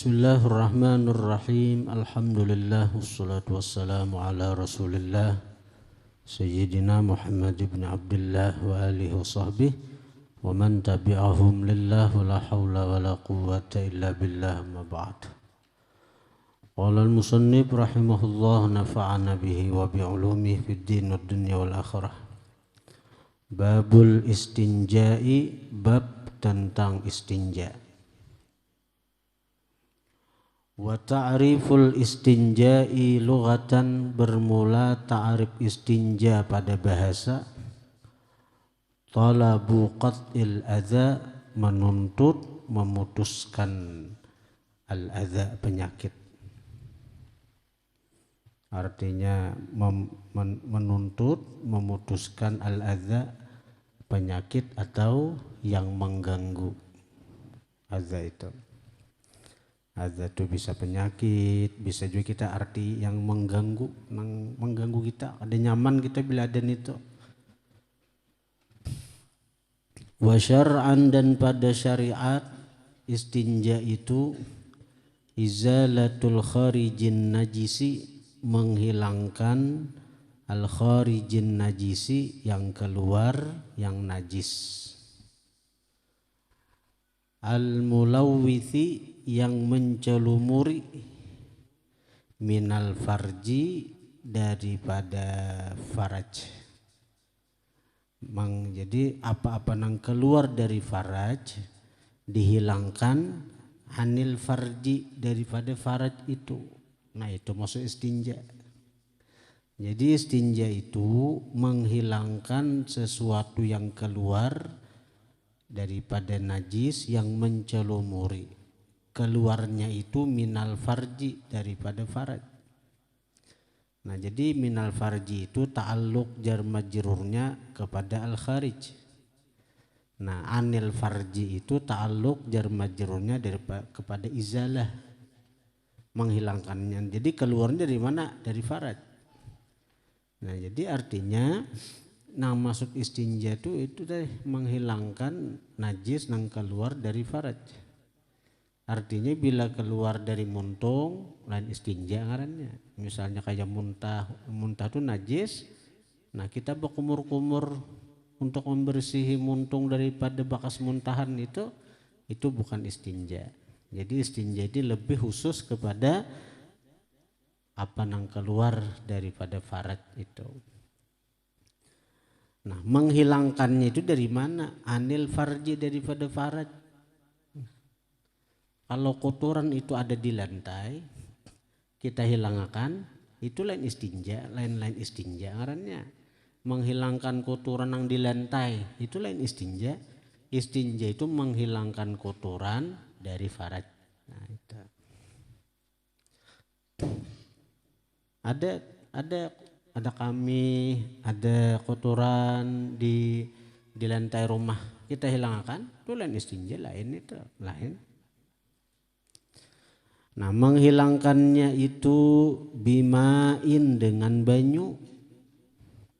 Bismillahirrahmanirrahim. Alhamdulillah wassalatu wassalamu ala Rasulillah Sayyidina Muhammad ibn Abdullah wa alihi wa sahbihi wa man tabi'ahum lillah wa la hawla wa la quwwata illa billah ma ba'd. Qala al-musannif rahimahullah nafa'ana bihi wa bi'ulumihi fid din wad dunya wal akhirah. Babul istinja'i, bab tentang istinja'. Wa ta'riful istinja'i lughatan, bermula ta'rif istinja pada bahasa. Talabu qat'il adza, menuntut memutuskan al-adza, penyakit. Artinya menuntut memutuskan al-adza, penyakit atau yang mengganggu. Adza itu Adza itu bisa penyakit, bisa juga kita arti yang mengganggu kita. Ada nyaman kita bila ada itu. Wa syar'an, dan pada syariat istinja itu izalatul kharijin najisi, menghilangkan al kharijin najisi, yang keluar yang najis. Al mulawwithi, yang mencelumuri, minal farji, daripada faraj. Jadi apa-apa yang keluar dari faraj dihilangkan, anil farji, daripada faraj itu. Nah itu maksud istinja. Jadi istinja itu menghilangkan sesuatu yang keluar daripada najis yang mencelumuri. Keluarnya itu minal farji, daripada faraj. Nah jadi minal farji itu ta'alluq jar majrurnya kepada al kharij. Nah anil farji itu ta'alluq jar majrurnya kepada izalah, menghilangkannya. Jadi keluarnya dari mana? Dari faraj. Nah jadi artinya maksud istinja itu deh menghilangkan najis yang keluar dari faraj. Artinya bila keluar dari muntung, lain istinja ngarannya. Misalnya kayak muntah itu najis. Nah kita berkumur-kumur untuk membersihi muntung daripada bekas muntahan itu bukan istinja. Jadi istinja itu lebih khusus kepada apa yang keluar daripada faraj itu. Nah menghilangkannya itu dari mana? Anil farji, daripada faraj. Kalau kotoran itu ada di lantai, kita hilangkan, itu lain istinja, lain istinja ngarannya. Menghilangkan kotoran yang di lantai, itu lain istinja. Istinja itu menghilangkan kotoran dari faraj. Nah itu. Ada kami, ada kotoran di lantai rumah, kita hilangkan, itu lain istinja, lain. Nah menghilangkannya itu bimain, dengan banyu,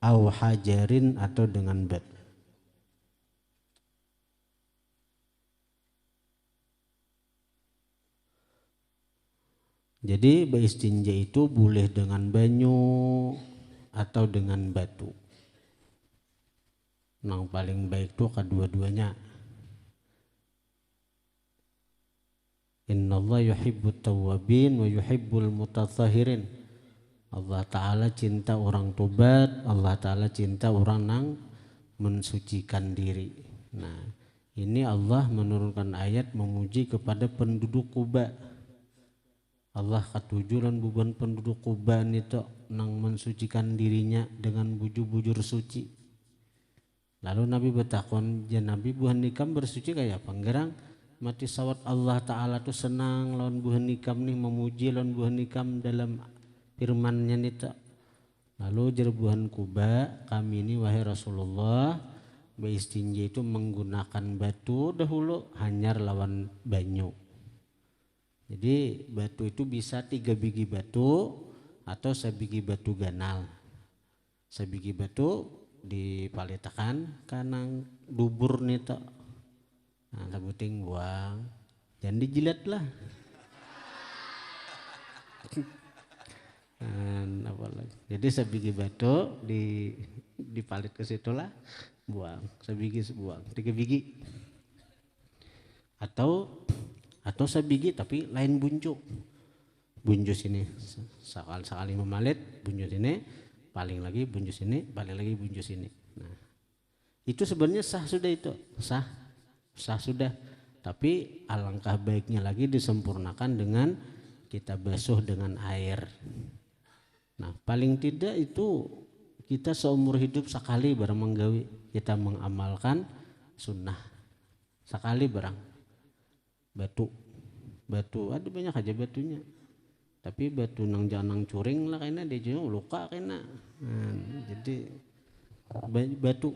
au hajarin, atau dengan batu. Jadi beristinja itu boleh dengan banyu atau dengan batu. Yang paling baik itu kedua-duanya. Innallaha yuhibbut tawwabin wa yuhibbul mutatahhirin. Allah Ta'ala cinta orang tobat, Allah Ta'ala cinta orang yang mensucikan diri. Nah ini Allah menurunkan ayat memuji kepada penduduk Quba. Allah katujuran buban penduduk Quba itu nang mensucikan dirinya dengan bujur-bujur suci. Lalu Nabi bertakon, "Ya Nabi, buhan nikam bersuci kayak apa?" Gerang mati sawat Allah Ta'ala tuh senang lawan buhan nikam nih, memuji lawan buhan nikam dalam firman-Nya nita. Lalu jar buhan Quba, "Kami ini wahai Rasulullah, beristinja itu menggunakan batu dahulu, hanyar lawan banyu." Jadi batu itu bisa 3 biji batu atau sebiji batu ganal. Sebiji batu dipalitakan kanang dubur nita. Nah, labuting buang, jangan dijilat lah. Apalagi. Jadi sabigi batu dipalit ke situlah buang, sabigi buang, 3 biji. Atau sabigi tapi lain buncu. Buncu sini sekali memalit, buncu sini, paling lagi buncu sini, paling lagi buncu sini. Nah, itu sebenarnya sah sudah itu, sah sudah. Tapi alangkah baiknya lagi disempurnakan dengan kita basuh dengan air. Nah, paling tidak itu kita seumur hidup sekali barang menggawi, kita mengamalkan sunnah sekali barang. Batu ada banyak aja batunya. Tapi batu nang janang curing lah kena dia juga luka kena. Jadi batu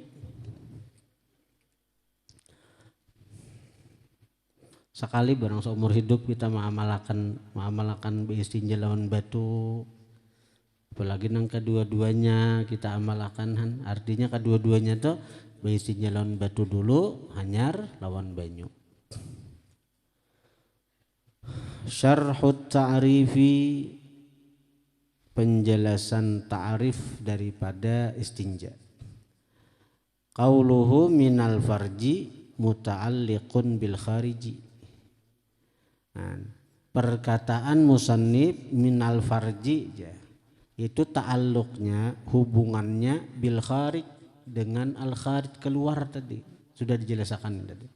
sekali barang seumur hidup kita mengamalkan istinja lawan batu. Apalagi nang kedua-duanya kita amalkan, artinya kedua-duanya tuh istinja lawan batu dulu, hanyar lawan banyu. Syarhut ta'rifi, penjelasan ta'rif daripada istinja. Qauluhu minal farji muta'alliqun bil khariji. Perkataan musannif minal farji itu ta'alluqnya, hubungannya bil kharij, dengan al kharij, keluar tadi sudah dijelaskan tadi.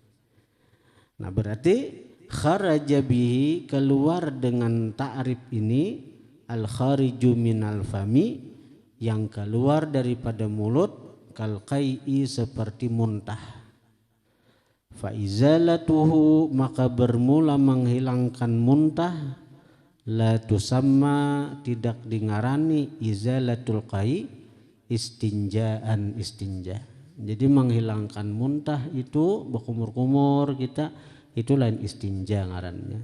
Nah, berarti kharaja bihi, keluar dengan ta'rif ini, al khariju minal fami, yang keluar daripada mulut, kal qai'i, seperti muntah. Fa izalatuhu, maka bermula menghilangkan muntah, la tusamma, tidak dingarani izalatul qai, istinjaan, istinja. Jadi menghilangkan muntah itu berkumur-kumur kita, itu lain istinja ngarannya.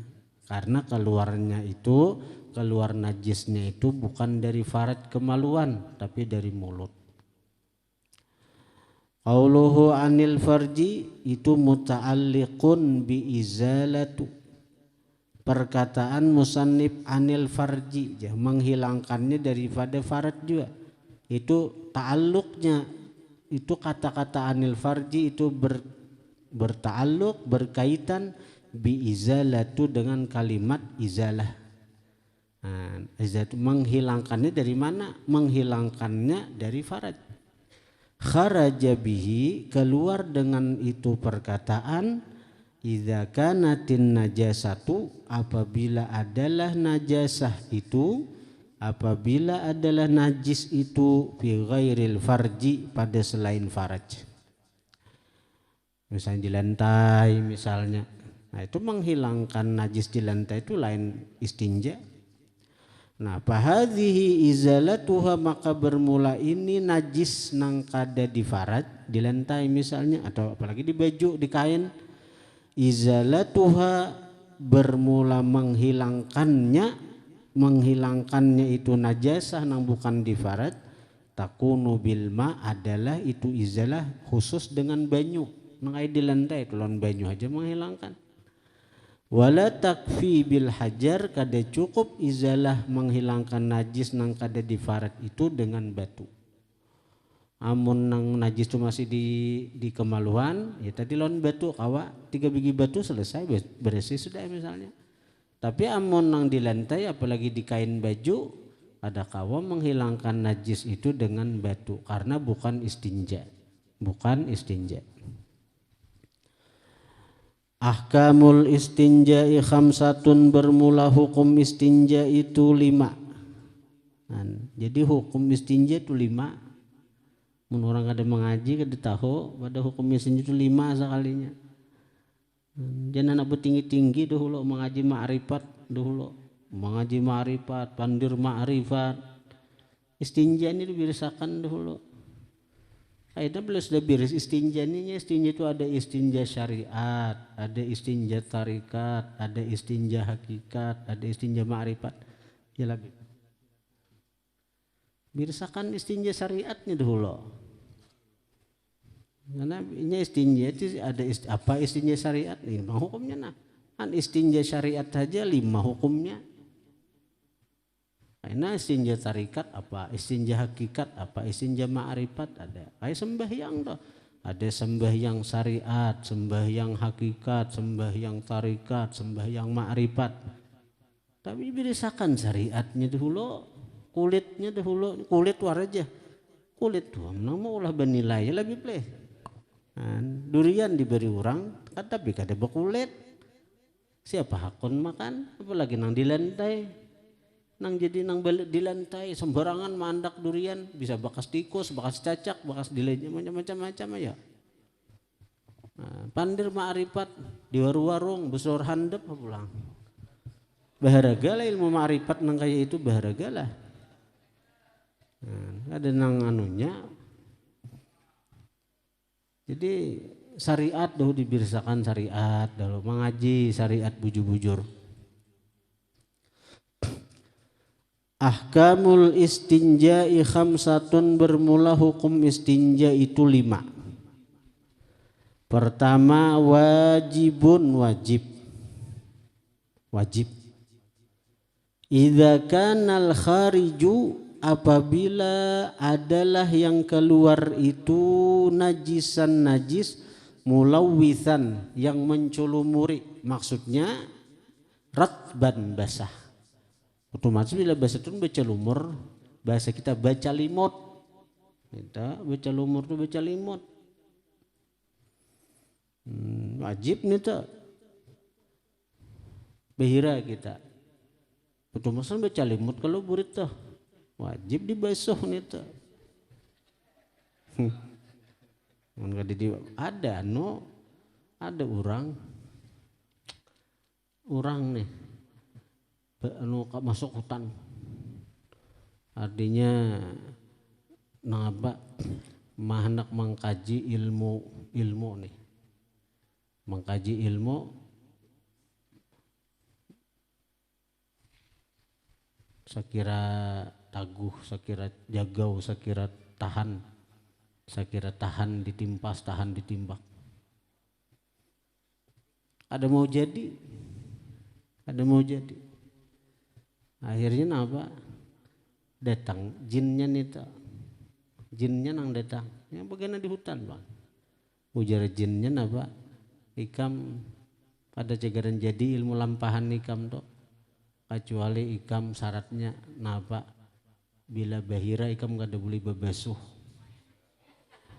Karena keluarnya itu, keluar najisnya itu bukan dari faraj kemaluan, tapi dari mulut. Qauluhu anil farji itu muta'alliqun bi izalatu. Perkataan musannif anil farji, menghilangkannya daripada faraj juga. Itu ta'alluqnya, itu kata-kata anil farji itu berta'alluq, berkaitan bi izalatu, dengan kalimat izalah. Izalatu menghilangkannya dari mana? Menghilangkannya dari faraj. Kharaja bihi, keluar dengan itu perkataan, idza kanatin najasatu, apabila adalah najasah itu, apabila adalah najis itu, fi ghairil farji, pada selain faraj. Misalnya di lantai misalnya, nah itu menghilangkan najis di lantai itu lain istinja. Nah, fahadhihi izalatuha, maka bermula ini najis nang kada di faraj, di lantai misalnya, atau apalagi di baju, di kain. Izalatuha, bermula menghilangkannya itu najasah nang bukan di faraj, takunu bilma, adalah itu izalah khusus dengan banyu. Nang di lantai itu lawan banyu aja menghilangkan. Wala takfi bil hajar, kada cukup izalah menghilangkan najis nang kada di faraj itu dengan batu. Amun nang najis itu masih di kemaluan, ya tadi lawan batu, kawa 3 biji batu selesai, bersih sudah misalnya. Tapi amun nang di lantai, apalagi di kain baju, ada kawa menghilangkan najis itu dengan batu, karena bukan istinja. Ahkamul istinja'i khamsatun, bermula hukum istinja itu 5. Jadi hukum istinja itu 5. Mun orang kada mengaji kada tahu pada hukum istinja itu 5 sekalinya. Jangan abu tinggi-tinggi dahulu mengaji ma'rifat dahulu. Mengaji ma'rifat, pandir ma'rifat. Istinja ini dibirasakan dahulu. Akhirnya belum sudah beres istinja ini, istinja itu ada istinja syariat, ada istinja tarikat, ada istinja hakikat, ada istinja ma'rifat. Ya lagi. Birasakan istinja syariatnya dulu. Karena ini istinja itu ada apa istinja syariat? 5 hukumnya nah. Kan istinja syariat saja 5 hukumnya. Karena istinja tarikat apa, istinja hakikat apa, istinja ma'rifat ada. Kayak sembahyang toh. Ada sembahyang syariat, sembahyang hakikat, sembahyang tarikat, sembahyang ma'rifat. Tapi birisakan syariatnya dahulu, kulitnya dahulu, kulit war aja. Kulit tuh, nama ulah benilai lebih pleh. Durian diberi orang, tapi kada berkulit. Siapa hakun makan, apalagi nang di lantai. Nang jadi nang balik di lantai sembarangan mandak durian, bisa bekas tikus, bekas cacak, bekas dilenya macam-macam ya. Pandir ma'rifat di warung-warung besar handap pulang. Baharagalah ilmu ma'rifat nang kayak itu baharagalah. Ada nang anunya. Jadi syariat dahulu dibirsakan syariat, dahulu mengaji syariat bujur-bujur. Ahkamul istinja'i khamsatun, bermula hukum istinja itu 5. Pertama wajibun, wajib. Idza kanal khariju, apabila adalah yang keluar itu najisan najis, mulawwithan yang menculumuri, maksudnya ratban basah. Otomatis bila bahasa itu baca lumur, bahasa kita baca limot. Kita baca lumur itu baca limot. Wajib nih tak. Behira kita. Otomatis baca limot kalau burit tuh. Wajib dibasuh nih tak. Ada orang nih. Masuk hutan, artinya napa hendak mengkaji ilmu nih, mengkaji ilmu sekira taguh, sekira jagau, sekira tahan ditimpas, tahan ditimbak. Ada mau jadi. Akhirnya apa? Datang jinnya nang datang. Yang bagaimana di hutan bang? Ujar jinnya apa? Ikam pada cagaran jadi ilmu lampahan ikam tuh. Kecuali ikam syaratnya napa? Bila bahira ikam gak ada boleh bebasuh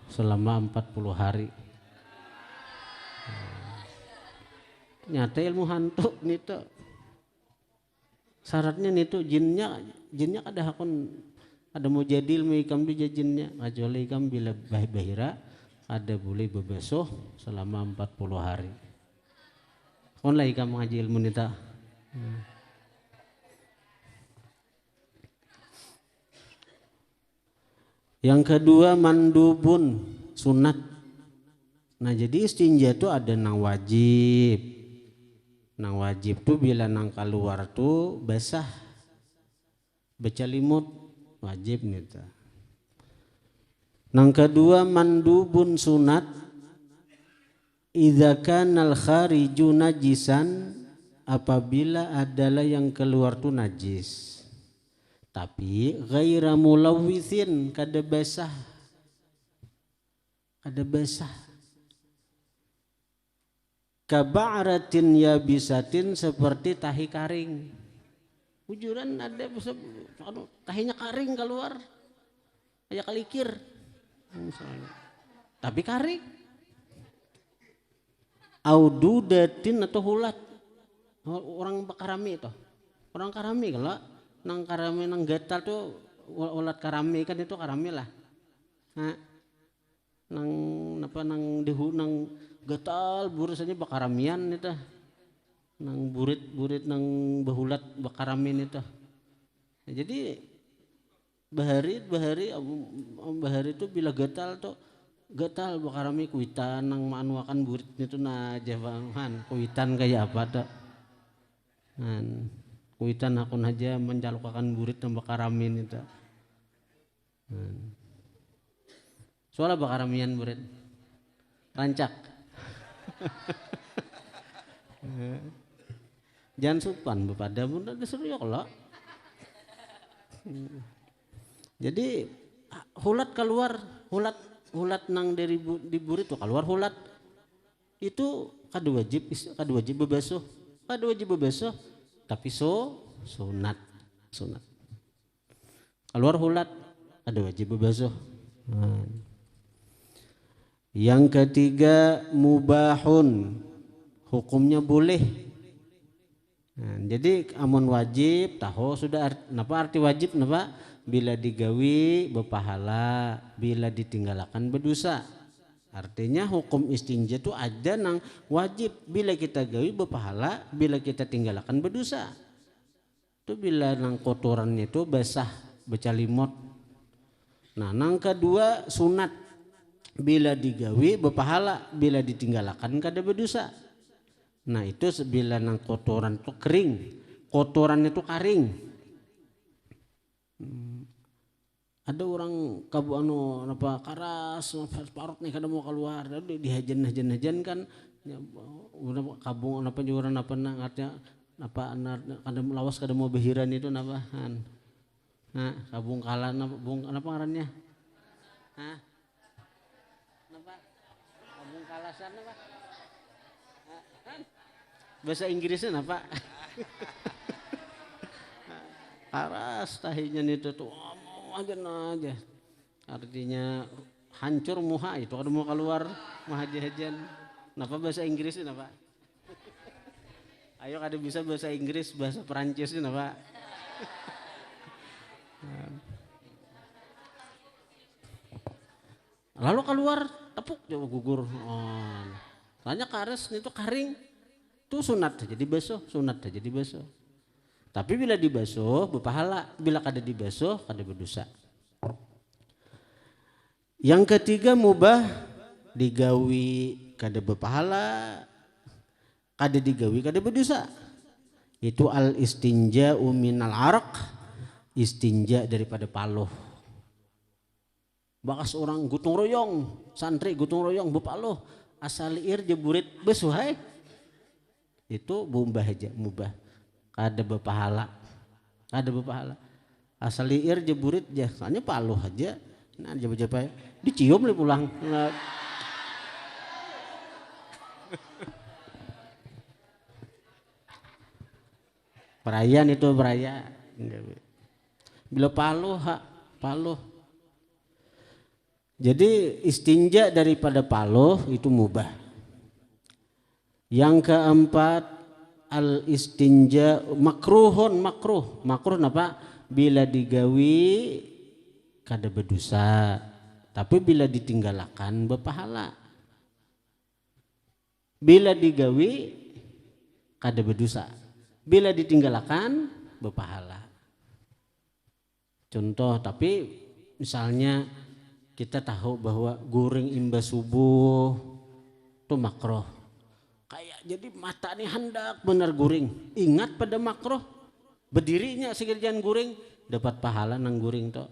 selama 40 hari. Nyata ilmu hantu nih tuh. Syaratnya nih tuh jinnya ada hakun, ada mau jadi ilmu ikam dia jinnya, kecuali ikam bila bahira ada boleh bebasuh selama 40 hari. Kon lah ikam ngaji ilmu nita. Yang kedua mandubun, sunat. Nah jadi istinja itu ada nang wajib. Nang wajib tuh bila nang keluar tuh basah, baca limut wajib nih. Nang kedua mandubun sunat, idza kanal khariju najisan, apabila adalah yang keluar tuh najis, tapi ghaira mulawwithin, kada basah. Kaba'ratin yabisatin, seperti tahi karing. Ujuran ada tahinya karing keluar, kayak kalikir. Tapi karing. Aududatin atau hulat. Orang karami itu. Orang karami kalau nang karami nang gatal tuh ulat karami kan itu karami lah. Nang dehu nang gatal burusanya bakaramian itu, nang burit nang bahulat bakaramin itu. Nah, jadi bahari itu bila gatal bakarami kuitan nang manuakan burit itu na jawaban kuitan kayak apa tuh. Kuitan akun aja mencalukakan burit nang bakaramin itu. Soalnya bakaramian burit rancak. Jangan supan bepada pun ada seru ya kalau Jadi hulat keluar, hulat nang dari dibur itu keluar hulat itu kada wajib bebasuh, tapi sunat. Keluar hulat kada wajib bebasuh. Yang ketiga mubahun, hukumnya boleh. Jadi amun wajib tahu sudah napa arti wajib napa? Bila digawi berpahala, bila ditinggalkan berdosa. Artinya hukum istinja itu ada nang wajib, bila kita gawi berpahala, bila kita tinggalkan berdosa. Itu bila nang kotorannya itu basah becalimot. Nah nang kedua sunat, bila digawi berpahala, bila ditinggalkan kada berdosa. Nah itu bila nang kotoran itu kering, kotorannya itu karing. Ada orang kabu napa karas parot nih kada mau keluar, dihajan kan kabu napa juga napa artinya napa kada lawas kada mau behiran itu napahan. Nah kabung kala napa ngarannya? Hah? Napa? Kabung kalasan apa? Bahasa Inggrisnya napa? Karas tahinya itu tuh aja. Artinya hancur muha itu kada mau keluar mahajajan. Napa bahasa Inggrisnya napa? Ayo kada bisa bahasa Inggris, bahasa Perancis napa? Lalu keluar tepuk jauh gugur. Soalnya karas itu karing. Itu sunat saja dibasuh, Tapi bila dibasuh berpahala, bila kada dibasuh kada berdosa. Yang ketiga mubah, digawi kada berpahala, kada digawi kada berdosa. Itu al istinja minal araq, istinja daripada paloh. Bakas orang gotong royong, santri gotong royong berpaloh, asal ir jeburit besuhai. Itu mubah aja, mubah. Kada berpahala. Asal liir jeburit aja, soalnya paluh aja. Nah japa-japa dicium li pulang. Perayaan itu beraya. Bila paluh. Jadi istinja daripada paluh itu mubah. Yang keempat al istinja makruh napa? Bila digawi kada berdosa, tapi bila ditinggalkan berpahala. Bila digawi kada berdosa, bila ditinggalkan berpahala. Contoh, tapi misalnya kita tahu bahwa goreng imbas subuh itu makruh. Kayak jadi mata nih hendak benar guring. Ingat pada makruh. Berdirinya sekiranya guring dapat pahala nang guring to.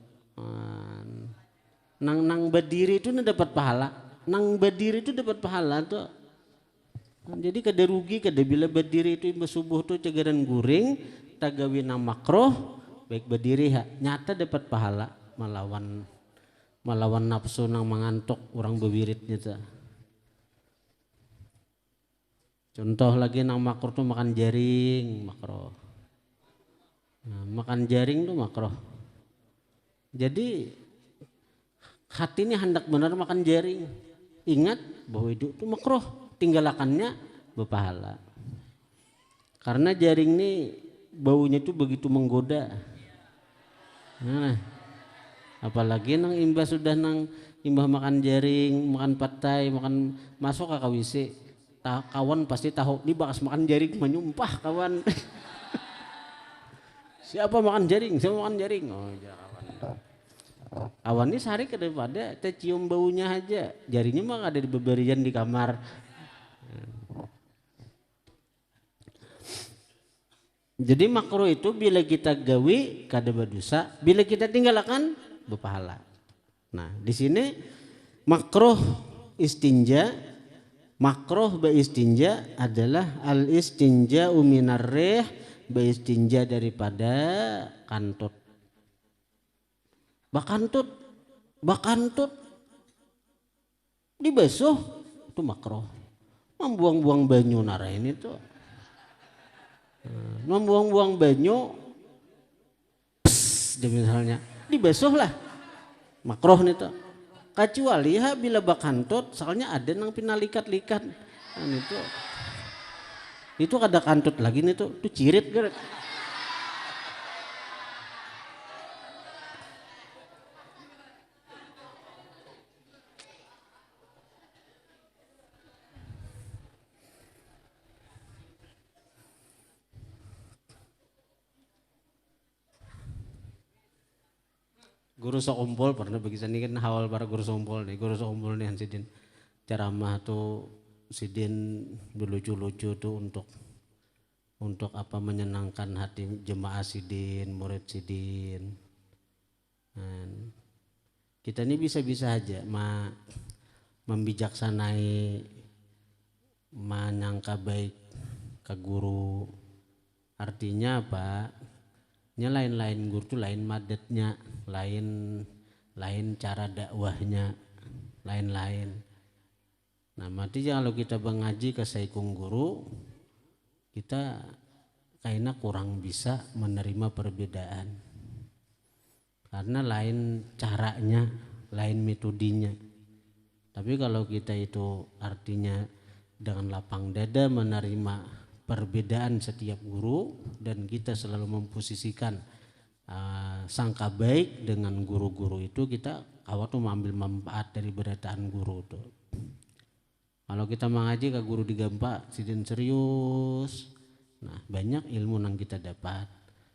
Nang berdiri itu dapat pahala. Nang berdiri itu dapat pahala to. Jadi kada rugi kada bila berdiri itu subuh tu cegaran guring tagawi nang makruh baik berdiri nyata dapat pahala melawan nafsu nang mengantuk orang bewiritnya tu. Contoh lagi nang makruh tuh makan jaring, makruh. Nah, makan jaring tuh makruh. Jadi hatinya hendak benar makan jaring. Ingat bahwa itu tuh makruh, tinggalkannya berpahala. Karena jaring ini baunya tuh begitu menggoda. Nah, apalagi nang imbah sudah nang imbah makan jaring, makan patai, makan masuk ke KWC. Kawan pasti tahu, di bakas makan jaring menyumpah kawan. Siapa makan jaring? Siapa makan jaring? Oh ya kawan. Kawan ini sehari ke daripada cium baunya aja. Jaringnya mah ada di beberian di kamar. Jadi makruh itu bila kita gawi kada berdosa, bila kita tinggalkan berpahala. Nah di sini makruh istinja. Makruh beristinja adalah al istinja minar rih, beristinja daripada kantut. bakantut dibesuh itu makruh. Membuang-buang banyu nara ini tuh. Membuang-buang banyu misalnya dibesuh lah makruh nih tuh. Kecuali ya bila bakantut soalnya ada nang pinalikat-likat itu ada kantut lagi nih tuh cirit kan. Guru sekumpul pernah begitu nih kan awal para guru sekumpul nih Sidin ceramah tuh Sidin lucu-lucu tuh untuk apa menyenangkan hati jemaah Sidin, murid Sidin. Kita ini bisa-bisa aja membijaksanai, menyangka baik ke guru. Artinya apa? Nya lain-lain guru tuh lain madatnya, lain cara dakwahnya, lain-lain. Nah, mati kalau kita mengaji ke saikung guru, kita kayaknya kurang bisa menerima perbedaan. Karena lain caranya, lain metodinya. Tapi kalau kita itu artinya dengan lapang dada menerima perbedaan setiap guru dan kita selalu memposisikan sangka baik dengan guru-guru itu, kita awal tuh mengambil manfaat dari berataan guru tuh. Kalau kita mengaji ke guru digampak Sidin serius, nah banyak ilmu yang kita dapat.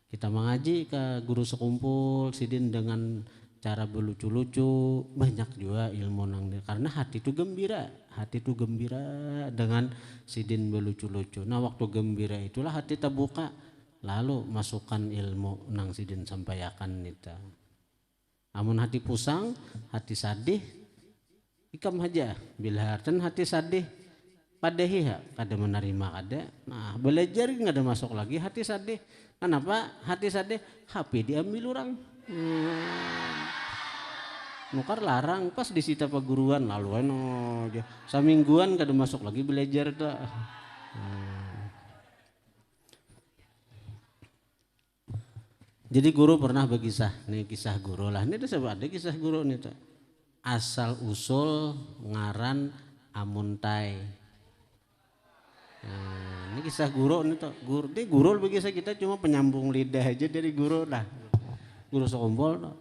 Kita mengaji ke guru sekumpul Sidin dengan cara berlucu-lucu, banyak juga ilmu nang karena hati itu gembira dengan Sidin berlucu-lucu. Nah waktu gembira itulah hati terbuka, lalu masukkan ilmu nang Sidin sampaikan nita. Amun hati pusang, hati sadih, ikam aja bila dan hati sadih padahi ya kada menerima kada. Nah belajar nggak ada masuk lagi hati sadih. Kenapa hati sadih? HP diambil orang. Nukar larang pas disita perguruan lalu aja samingguan kada masuk lagi belajar tuh. Jadi guru pernah berkisah, nih kisah guru lah, ini ada kisah guru nih tuh. Asal usul ngaran amuntai. Ini kisah guru nih tuh, guru begitu kita cuma penyambung lidah aja dari guru lah, guru sekumpul tuh.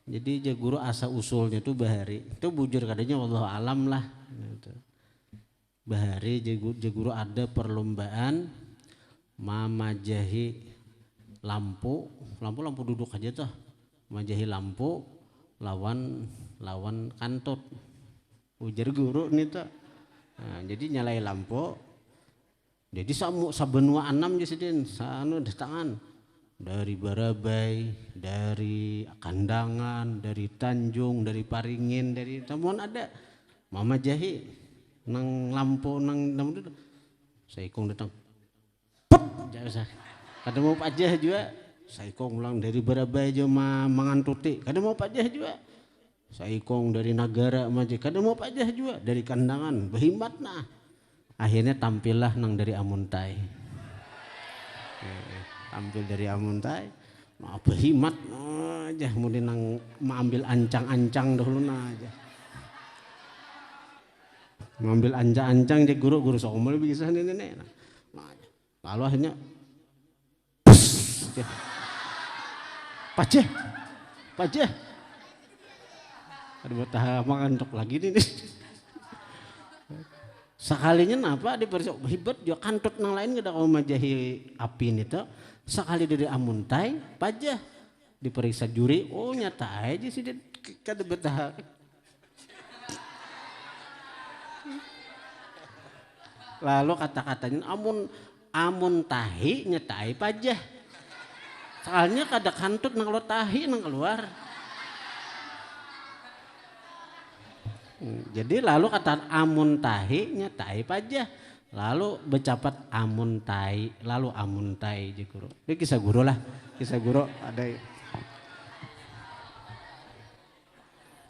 Jadi guru asal usulnya tuh bahari, itu bujur kadanya wallahu alam lah. Bahari guru ada perlombaan mamajahi lampu duduk aja tuh, mamajahi lampu lawan kantut. Ujar guru nih tuh. Nah, jadi nyalai lampu. Jadi sabenua 6 Sidin, sanu tangan. Dari Barabai, dari Kandangan, dari Tanjung, dari Paringin, dari temuan ada. Mama Jahi nang lampu nang saikong datang. Kada mau pajah juga. Saikong ulang dari Barabai aja mangantuti. Kada mau pajah juga. Saikong dari Nagara maji. Kada mau pajah juga. Dari Kandangan berhimmat nah. Akhirnya tampillah nang dari Amuntai. Tampil dari Amuntai, mau berhimat aja, kemudian nang mengambil ancang-ancang dahulu aja, mengambil ancang-ancang jadi guru sekumpul bisa nenek. Lalu akhirnya, paceh, ada betah makan untuk lagi nih. Sekalinya napa diperiksa hebat juga kantut nang lain kada kau majahi api nih tuh. Sekali dari Amuntai pajah diperiksa juri, oh nyata aja sih dia kada betah. Lalu kata-katanya amun tahi nyetai pajah. Soalnya kada kantut nang lo tahi nang keluar. Jadi lalu kata amun tahi nyetai pajah. Lalu bercapat amuntai, lalu amuntai je guru. Ini kisah guru lah, kisah guru ada.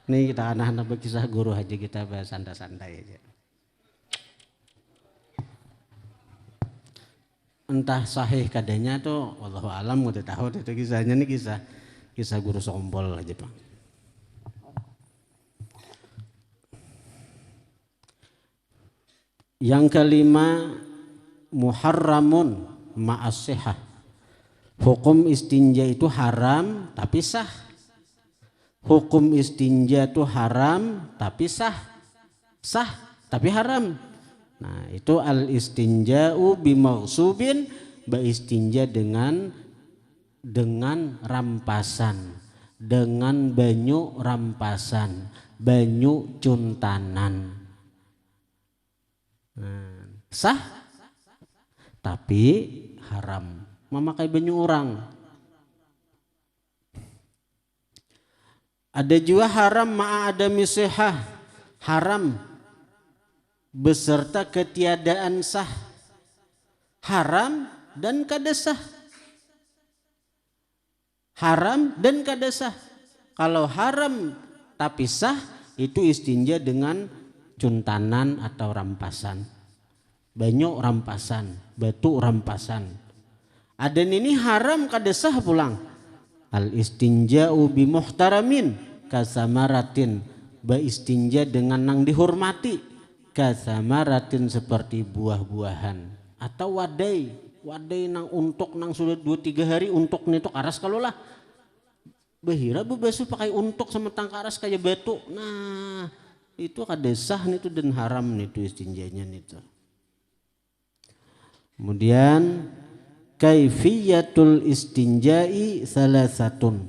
Nih kita anak-anak berkisah guru aja kita bahas santai-santai aja. Entah sahih kadanya tuh wallahu alam udah tahu itu kisahnya nih kisah guru sombol aja Bang. Yang kelima muharramun ma'as-sihah. Hukum istinja itu haram tapi sah. Hukum istinja itu haram tapi sah. Sah tapi haram. Nah, itu al-istinja'u bimaghsubin, beristinja dengan rampasan, dengan banyu rampasan, banyu cuntanan. Nah, sah tapi haram memakai banyu orang. Ada juga haram ma'adami sihah, haram beserta ketiadaan sah, haram dan kada sah, haram dan kada sah. Kalau haram tapi sah itu istinja dengan cuntanan atau rampasan, banyu rampasan, batu rampasan. Ada ini haram kada sah pulang. Al istinja'u bi muhtaramin kasamaratin, beristinja dengan nang dihormati, kasamaratin seperti buah-buahan atau wadai nang untuk nang sudah 2-3 hari untuk nitok aras kalau lah bahira bebasu pakai untuk sama tangkaras kayak batu. Nah itu kada sah itu dan haram itu istinjanya itu. Kemudian kaifiyatul istinja'i salasatun,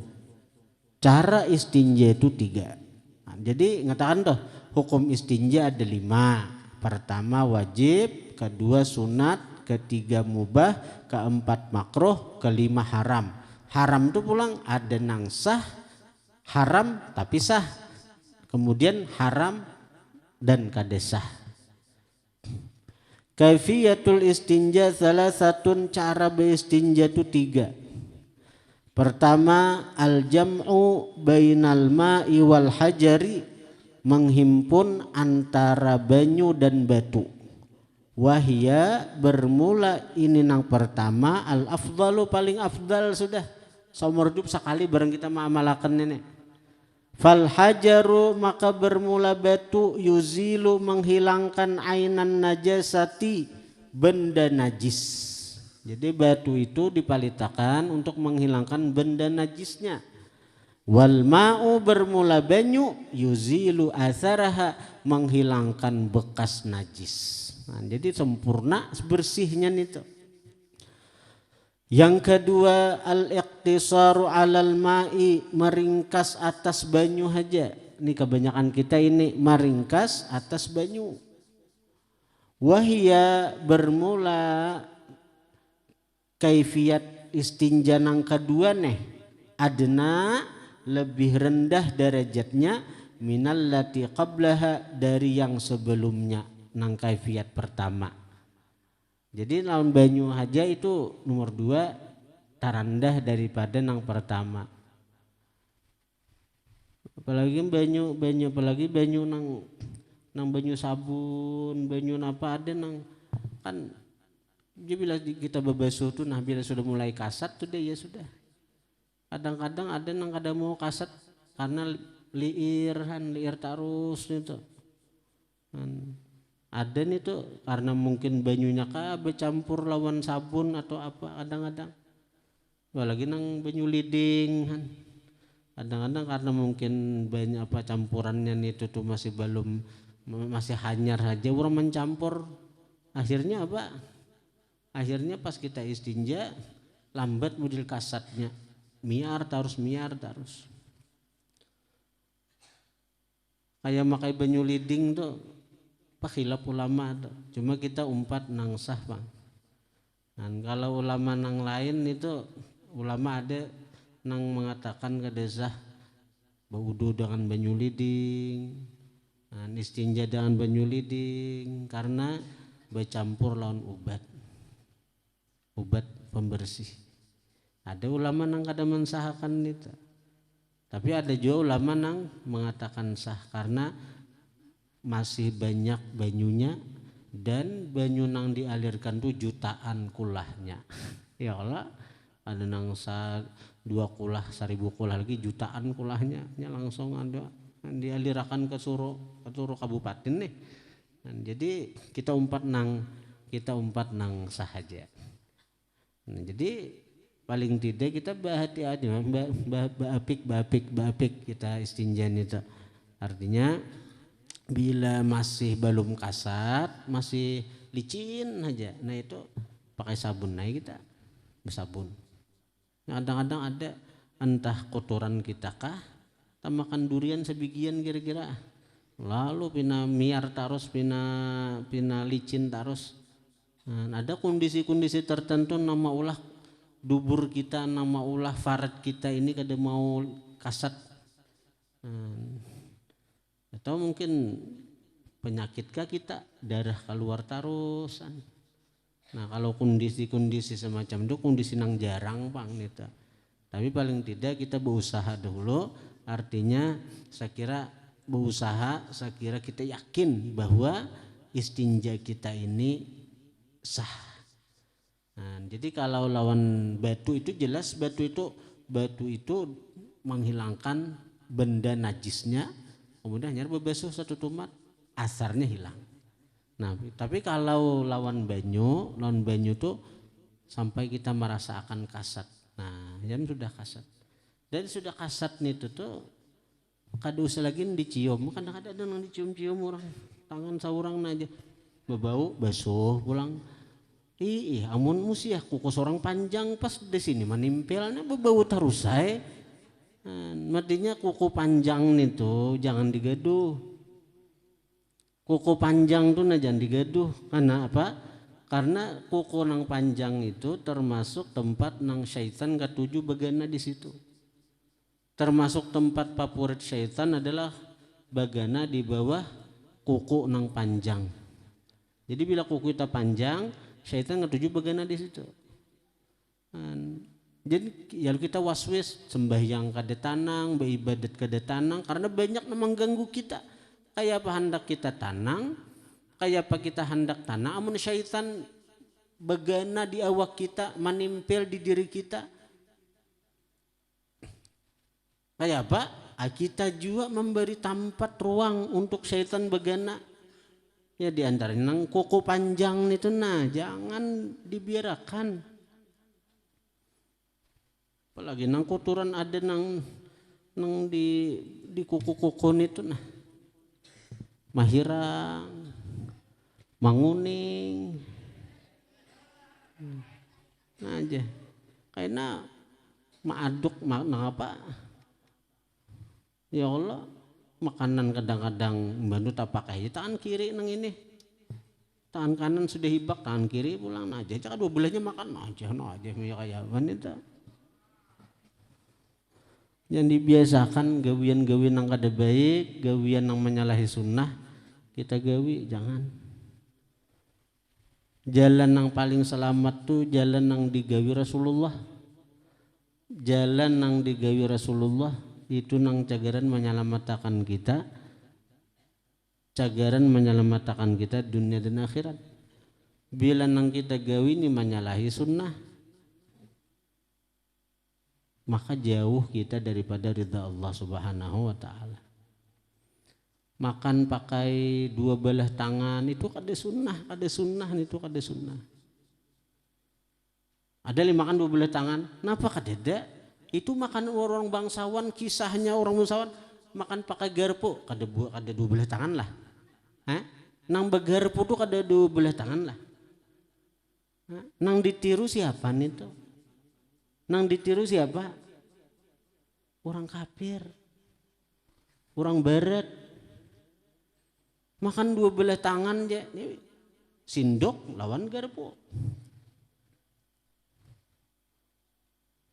cara istinja itu 3. Nah, jadi ngatakan tuh hukum istinja ada 5. Pertama wajib, kedua sunat, ketiga mubah, keempat makruh, kelima haram. Haram itu pulang ada nang sah, haram tapi sah, kemudian haram dan kada sah. Kaifiyatul istinja salasatun, cara beristinja itu 3. Pertama al-jam'u bainal ma'i wal hajari, menghimpun antara banyu dan batu. Wahia bermula ini nang pertama al afdalu, paling afdal sudah seumur hidup sekali bareng kita mengamalkan nenek. Fal hajaru, maka bermula batu, yuzilu menghilangkan ainan najasati, benda najis. Jadi batu itu dipalitakan untuk menghilangkan benda najisnya. Wal ma'u, bermula banyu, yuzilu atharaha, menghilangkan bekas najis. Nah, jadi sempurna bersihnya itu. Yang kedua al-iqtisaru alal ma'i, meringkas atas banyu saja. Ini kebanyakan kita ini meringkas atas banyu. Wahia bermula kaifiyat istinja nang kedua nih adna, lebih rendah derajatnya minal lati qablaha, dari yang sebelumnya nang kaifiyat pertama. Jadi lawan banyu aja itu nomor 2 tarandah daripada nang pertama. Apalagi banyu apalagi banyu nang banyu sabun, banyu apa ada nang kan dia bila kita berbasuh tuh nah bila sudah mulai kasat tuh deh ya sudah. Kadang-kadang ada nang kada mau kasat karena liir terus itu. Ada nih tuh karena mungkin banyunya bercampur lawan sabun atau apa kadang-kadang. Apalagi nang banyu liding kan. Kadang-kadang karena mungkin banyak apa campurannya itu tuh masih hanyar saja orang mencampur. Akhirnya apa? Akhirnya pas kita istinja lambat model kasatnya. Miar terus. Kayak makai banyu liding tuh khilaf ulama tuh. Cuma kita umpat nang sah Bang. Dan kalau ulama nang lain itu ulama ada nang mengatakan kada sah berwudu dengan banyu liding, istinja dengan banyu liding karena bercampur lawan obat pembersih. Ada ulama nang kada mensahkan itu. Tapi ada juga ulama yang mengatakan sah karena masih banyak banyunya dan banyu nang dialirkan tuh jutaan kulahnya. Ya Allah, ada nang 2 kulah 1.000 kulah lagi jutaan kulahnya, langsung ada dialirakan ke seluruh kabupaten nih. Dan jadi kita umpat nang sahaja. Nah, jadi paling tidak kita berhati-hati, bapik kita istinjan itu. Artinya bila masih belum kasat, masih licin aja, nah itu pakai sabun aja kita, bersabun. Kadang-kadang ada entah kotoran kita kah, kita makan durian sebagian kira-kira, lalu pina miar terus, pina licin terus. Nah, ada kondisi-kondisi tertentu nama ulah dubur kita, nama ulah farat kita ini kada mau kasat. Atau mungkin penyakitkah kita, darah keluar tarusan. Nah kalau kondisi-kondisi semacam itu kondisi nang jarang pang gitu. Tapi paling tidak kita berusaha dulu, artinya saya kira berusaha, saya kira kita yakin bahwa istinja kita ini sah. Nah, jadi kalau lawan batu itu jelas batu itu menghilangkan benda najisnya, kemudian hanya berbasuh satu tumat, asarnya hilang. Nah, tapi kalau lawan banyu itu sampai kita merasa akan kasat. Nah, jam sudah kasat. Dan sudah kasat nih tuh kada usah lagi dicium, kadang-kadang ada yang dicium-cium orang, tangan seorang aja berbau basuh pulang. Amun musia kukus orang panjang pas di sini menimpelnya berbau terus saya. Matinya kuku panjang nih tuh jangan digaduh. Kuku panjang tuh jangan digaduh. Karena apa? Karena kuku nang panjang itu termasuk tempat nang syaitan ketujuh bagana di situ. Termasuk tempat favorit syaitan adalah bagana di bawah kuku nang panjang. Jadi bila kuku kita panjang, syaitan ketujuh bagana di situ. Jadi ya kita waswis sembahyang kada tanang, beribadat kada tanang karena banyak yang mengganggu kita. Kayak apa hendak kita tanang, kayak apa kita hendak tanang, amun syaitan bagana di awak kita, menimpel di diri kita. Kayak apa? Kita juga memberi tempat ruang untuk syaitan bagana. Ya di antaranya nang kuku panjang itu jangan dibiarkan. Apalagi nang kotoran ada nang di kuku-kuku itu mahirang, manguning, aja, kayaknya maaduk apa? Ya Allah, makanan kadang-kadang bantu tak pakai tangan kiri nang ini, tangan kanan sudah hibak, tangan kiri pulang aja, cak dua belahnya makan aja kayak wanita. Yang dibiasakan gawian-gawian yang kada baik, gawian yang menyalahi sunnah, kita gawi jangan. Jalan yang paling selamat tuh jalan yang digawi Rasulullah. Jalan yang digawi Rasulullah itu nang cagaran menyelamatkan kita. Cagaran menyelamatkan kita dunia dan akhirat. Bila nang kita gawi ini menyalahi sunnah, maka jauh kita daripada ridha Allah Subhanahu wa ta'ala. Makan pakai 2 belah tangan itu kada sunnah itu kada sunnah. Ada makan 2 belah tangan, kenapa kada ada? Itu makan orang bangsawan, kisahnya orang bangsawan makan pakai garpu, kada 2 belah tangan lah. Nang begarpu tuh kada 2 belah tangan lah. Nang ditiru siapa nih tuh? Nang ditiru siapa? Orang kafir, orang barat. Makan 2 belah tangan aja, sindok lawan garpu.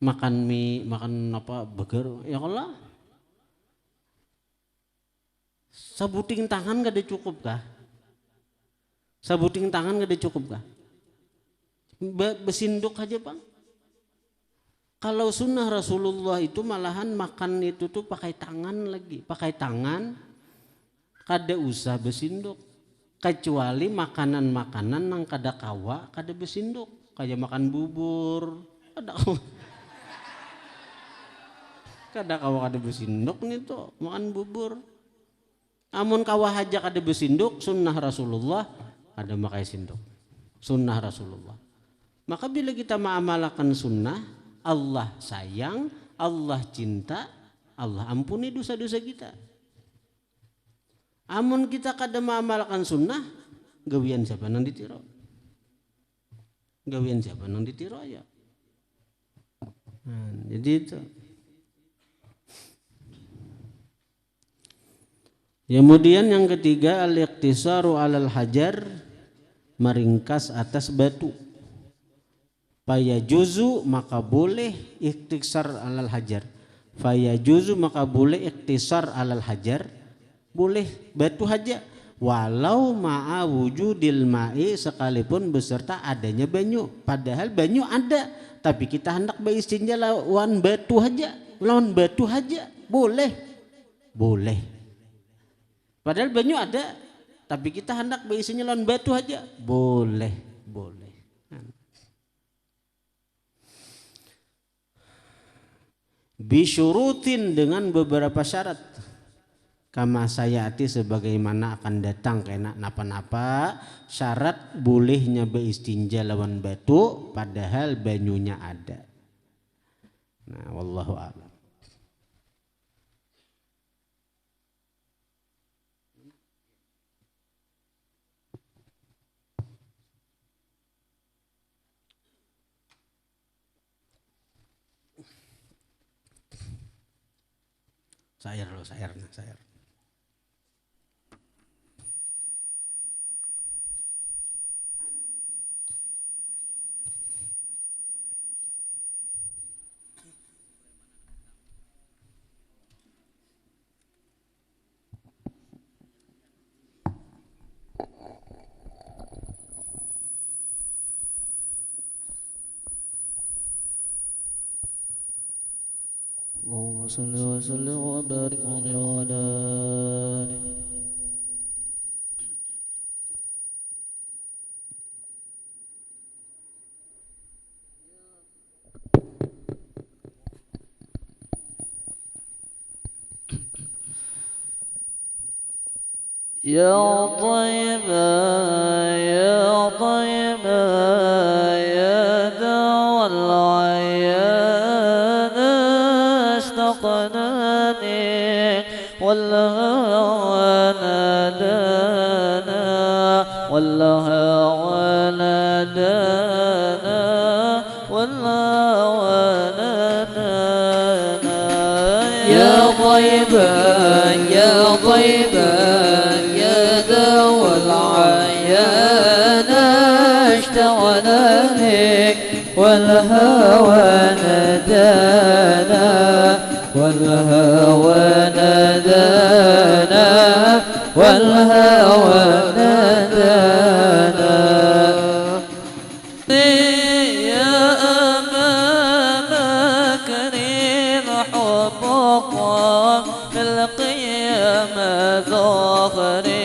Makan mie, makan apa burger, ya Allah. Sabuting tangan gak ada cukup kah? Sabuting tangan gak ada cukup kah? Besindok aja bang. Kalau sunnah Rasulullah itu malahan makan itu tuh pakai tangan lagi, pakai tangan, kada usah besinduk. Kecuali makanan-makanan nang kada kawa, kada besinduk, kayak makan bubur, kada kawa kada besinduk nih tuh makan bubur. Amun kawa haja kada besinduk, sunnah Rasulullah kada makai sinduk, sunnah Rasulullah. Maka bila kita mengamalkan sunnah, Allah sayang, Allah cinta, Allah ampuni dosa-dosa kita. Amun kita kada mengamalkan sunnah, gawian siapa nang ditiro? Gawian siapa nang ditiro ya? Nah, jadi itu. Kemudian yang ketiga, al-iqtisaru 'alal hajar, meringkas atas batu. Fayajuzu maka boleh ikhtisar alal hajar. Fayajuzu maka boleh ikhtisar alal hajar, boleh batu haja. Walau ma'a wujudil ma'i, sekalipun beserta adanya banyu. Padahal banyu ada, tapi kita hendak beristinja lawan batu haja. Lawan batu haja boleh, boleh. Padahal banyu ada, tapi kita hendak beristinja lawan batu haja, boleh, boleh. Bisyurutin, dengan beberapa syarat, kama sayati, sebagaimana akan datang kena napa-napa. Syarat bolehnya beristinja lawan batu padahal banyunya ada. Nah, wallahu a'lam. Sayur loh, sayur. اللهم صل وسلم وبارك عليه وعلى آله. يا طيبة يا طيبة يا دوا العيان، اشتقنا لك والهوى نادانا، والهوى نادانا، والهوى نادانا. يا طيبة يا طيبة اشتغلنا لك والهوى نادانا، والهوى نادانا، والهوى نادانا. يا أمامك ريض حبك في القيامة ظهري،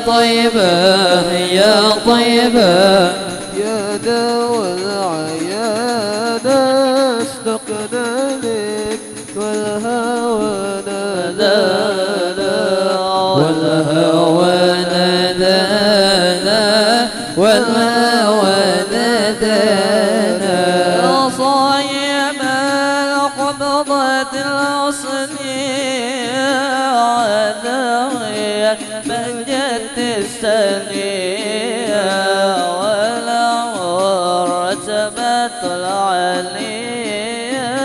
طيبة يا طيبة يا دوا العيان، اشتقنا لك والهوى نادانا، والهوى نادانا، والهوى نادانا. صايم القبضة الأصلية بهجة السنية، والأمر رتبت العليا،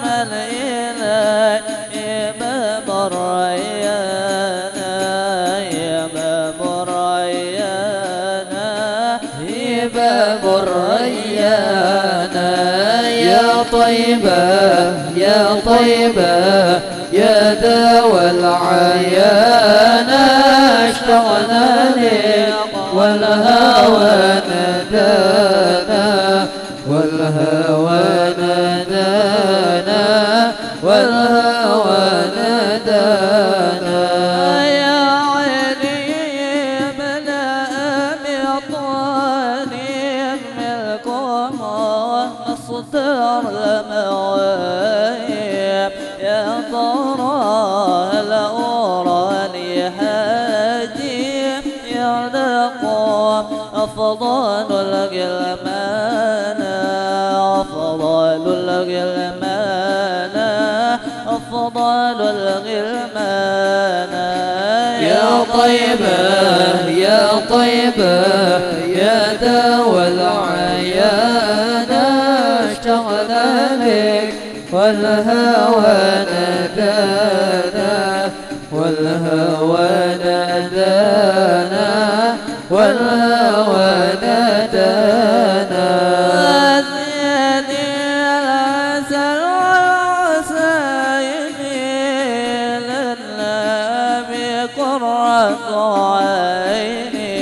من إلهي باب الريانا، يا باب الريانا، باب الريان يا طيبة يا طيبة يا داوى العيان اشتغنا لك والهوى ندانا والهوى ندانا والهوى ندانا يا عيني ملأ بطاني ملكم مصدر المواهب يا ترى هل أراني هادي يرقى أفضل الغلمان أفضل الغلمان أفضل الغلمان يا طيبة يا طيبة يا داوى العيان اشتغنا لك والهوى ندانا والهوى ندانا والهوى ندانا زيني العسل والعسايل للنبي قرة عيني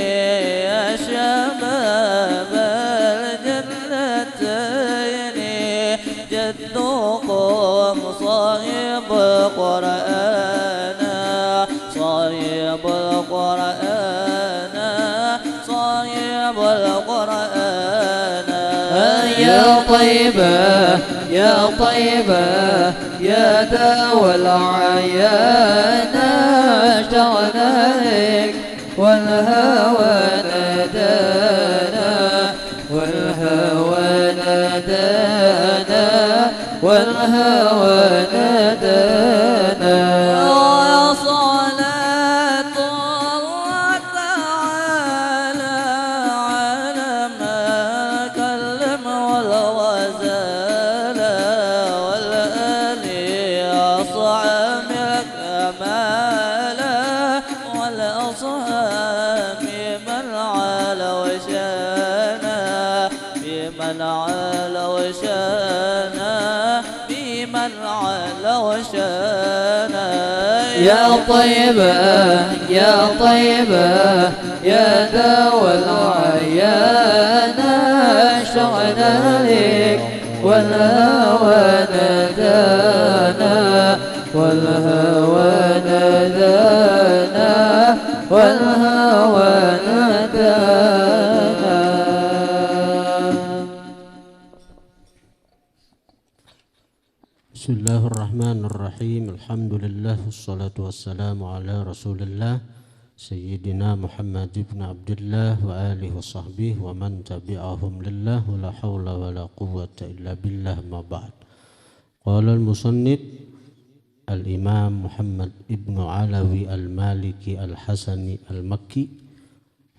يا شباب الجنتين جدكم صاحب القرآن صاحب القرآن صاحب القرآن يا طيبة يا طيبة يا داوى العيان اشتغنا لك والهوى ندانا والهوى ندانا والهوى ندانا يا صلاة الله تعالى على ما كلم والغزال والآل أصحاب الكمال والأصحاب من عال وشانا بمن عال وشانا بمن عال وشانا يا طيبة يا طيبة يا داوى العيان اشتغنا لك والهوى ندانا والهوى ندانا والهوى ندانا Bismillahirrahmanirrahim. Alhamdulillah wassalatu wassalamu ala Rasulillah Sayyidina Muhammad ibn Abdullah wa alihi wa sahbihi wa man tabi'ahum lillah wa la hawla wa la quwwata illa billah ma ba'd. Qala al-musannif al-imam Muhammad ibn Alawi al-Maliki al-Hasani al-Makki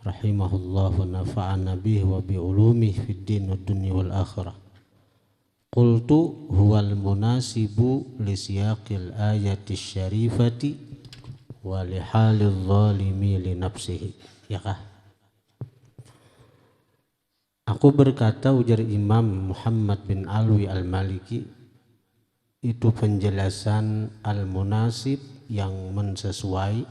rahimahullah wa nafa'ana bihi wa bi ulumihi fid din wad dunya wal akhirah. Qultu huwal munasibu li siyaqil ayati syarifati wa li halil zalimi li nafsihi. Ya kah? Aku berkata, ujar Imam Muhammad bin Alwi al-Maliki, itu penjelasan al-munasib yang mensesuai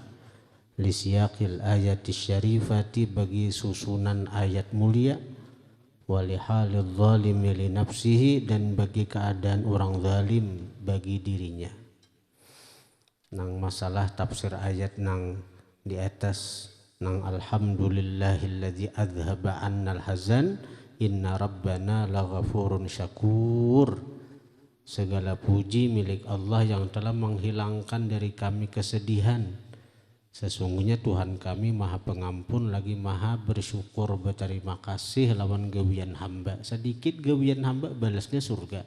li siyaqil ayati syarifati bagi susunan ayat mulia, walihalil zalimi li nafsihi dan bagi keadaan orang zalim bagi dirinya. Nang masalah tafsir ayat nang di atas nang alhamdulillahilladzi adzhaba annal hazan inna rabbana laghafurun syakur. Segala puji milik Allah yang telah menghilangkan dari kami kesedihan. Sesungguhnya Tuhan kami maha pengampun lagi maha bersyukur berterima kasih lawan gawian hamba. Sedikit gawian hamba balasnya surga.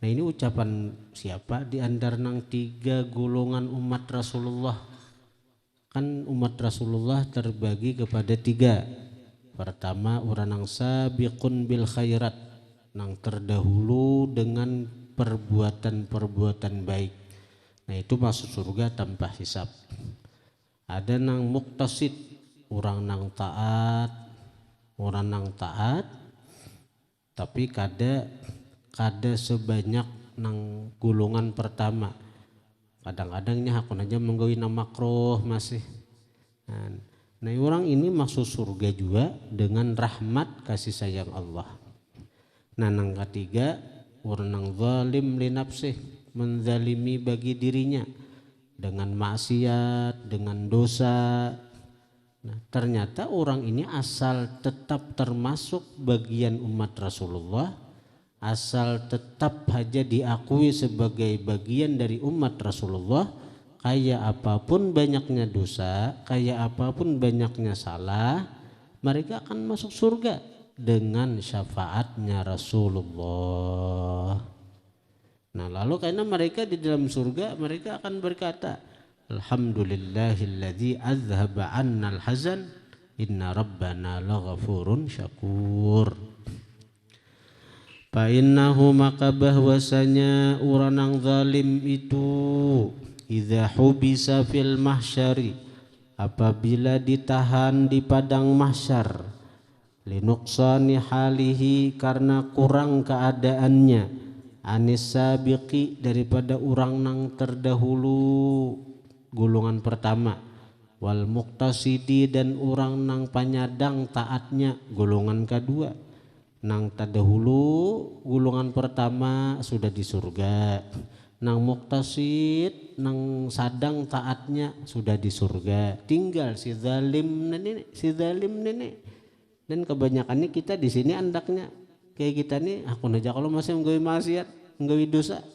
Nah ini ucapan siapa? Di antara nang 3 golongan umat Rasulullah. Kan umat Rasulullah terbagi kepada 3. Pertama orang nang sabiqun bil khairat, nang terdahulu dengan perbuatan-perbuatan baik. Nah itu masuk surga tanpa hisab. Ada nang muktasid, orang nang taat orang nang taat tapi kada sebanyak nang gulungan pertama. Kadang-kadangnya hakun aja menggawi nama makruh masih. Nah orang ini masuk surga juga dengan rahmat kasih sayang Allah. Nah yang ketiga orang yang zalim li nafsih, menzalimi bagi dirinya dengan maksiat, dengan dosa. Nah ternyata orang ini asal tetap termasuk bagian umat Rasulullah, asal tetap saja diakui sebagai bagian dari umat Rasulullah, kayak apapun banyaknya dosa, kayak apapun banyaknya salah, mereka akan masuk surga dengan syafaatnya Rasulullah. Nah lalu karena mereka di dalam surga, mereka akan berkata, Alhamdulillahilladzi azhaba annal hazan, inna rabbana laghafurun syakur. Fa innahu maka bahwasanya orang yang zalim itu idza hubisa fil mahsyari, apabila ditahan di padang mahsyar, linuqsani halihi karena kurang keadaannya, anis sabiqi daripada orang nang terdahulu golongan pertama, wal muqtasidi dan orang nang panyadang taatnya golongan kedua. Nang terdahulu golongan pertama sudah di surga, nang muqtasid nang sadang taatnya sudah di surga, tinggal si zalim nenek. Dan kebanyakannya kita di sini andaknya kayak kita nih, aku aja kalau masih menggawi maksiat, menggawi dosa.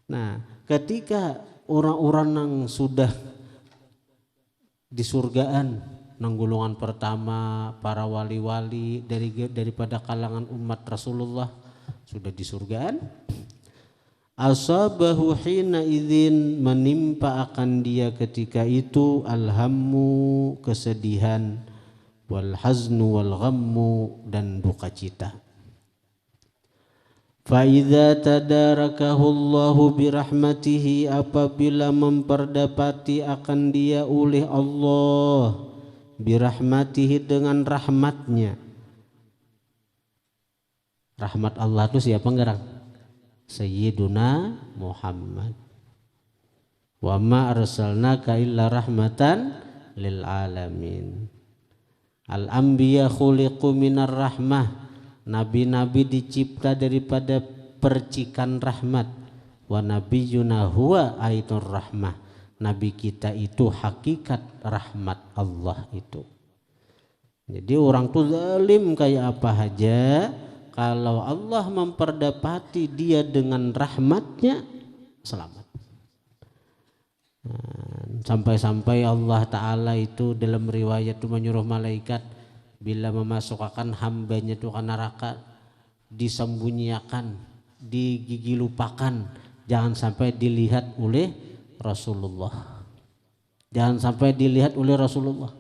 Nah ketika orang-orang yang sudah di surgaan, nang golongan pertama para wali-wali daripada kalangan umat Rasulullah sudah di surgaan, asabahu hina idzin menimpa akan dia ketika itu alhammu kesedihan, wal haznu wal ghammu dan duka cita. Fa idza tadarakahu Allahu birahmatihi, apabila memperdapati akan dia oleh Allah birahmatihi dengan rahmatnya. Rahmat Allah itu siapa ngarang? Sayyiduna Muhammad. Wa ma arsalnaka illa rahmatan lil alamin. Al anbiya khuliqu minar rahmah. Nabi-nabi dicipta daripada percikan rahmat. Wa nabiyyuna huwa aitur rahmah. Nabi kita itu hakikat rahmat Allah itu. Jadi orang tuh zalim kayak apa aja, kalau Allah memperdapati dia dengan rahmatnya, selamat. Sampai-sampai Allah Ta'ala itu dalam riwayat itu menyuruh malaikat bila memasukkan hambanya itu ke neraka, disembunyikan, digigi lupakan, jangan sampai dilihat oleh Rasulullah. Jangan sampai dilihat oleh Rasulullah.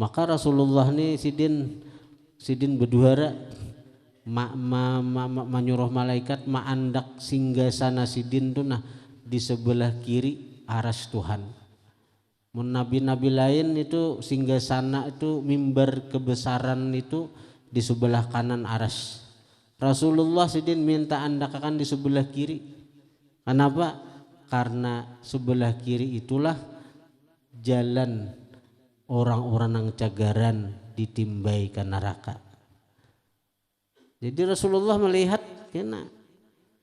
Maka Rasulullah ini sidin berduara menyuruh malaikat ma'andak singgasana sidin tuh nah di sebelah kiri aras Tuhan. Nabi-nabi lain itu singgasana itu mimbar kebesaran itu di sebelah kanan aras. Rasulullah sidin minta andakan di sebelah kiri. Kenapa? Karena sebelah kiri itulah jalan orang-orang yang cagaran ditimbai ke neraka. Jadi Rasulullah melihat kena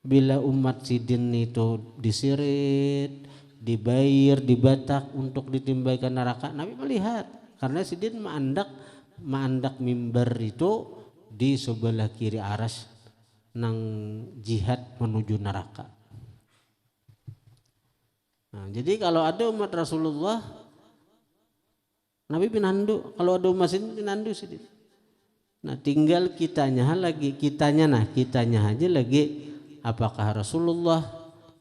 bila umat sidin itu disirit, dibayar, dibatak untuk ditimbai ke neraka, Nabi melihat karena sidin ma'andak mimbar itu di sebelah kiri aras nang jihad menuju neraka. Nah, jadi kalau ada umat Rasulullah, Nabi pinandu. Kalau ada umat ini pinandu sih. Nah, tinggal kitanya aja lagi. Apakah Rasulullah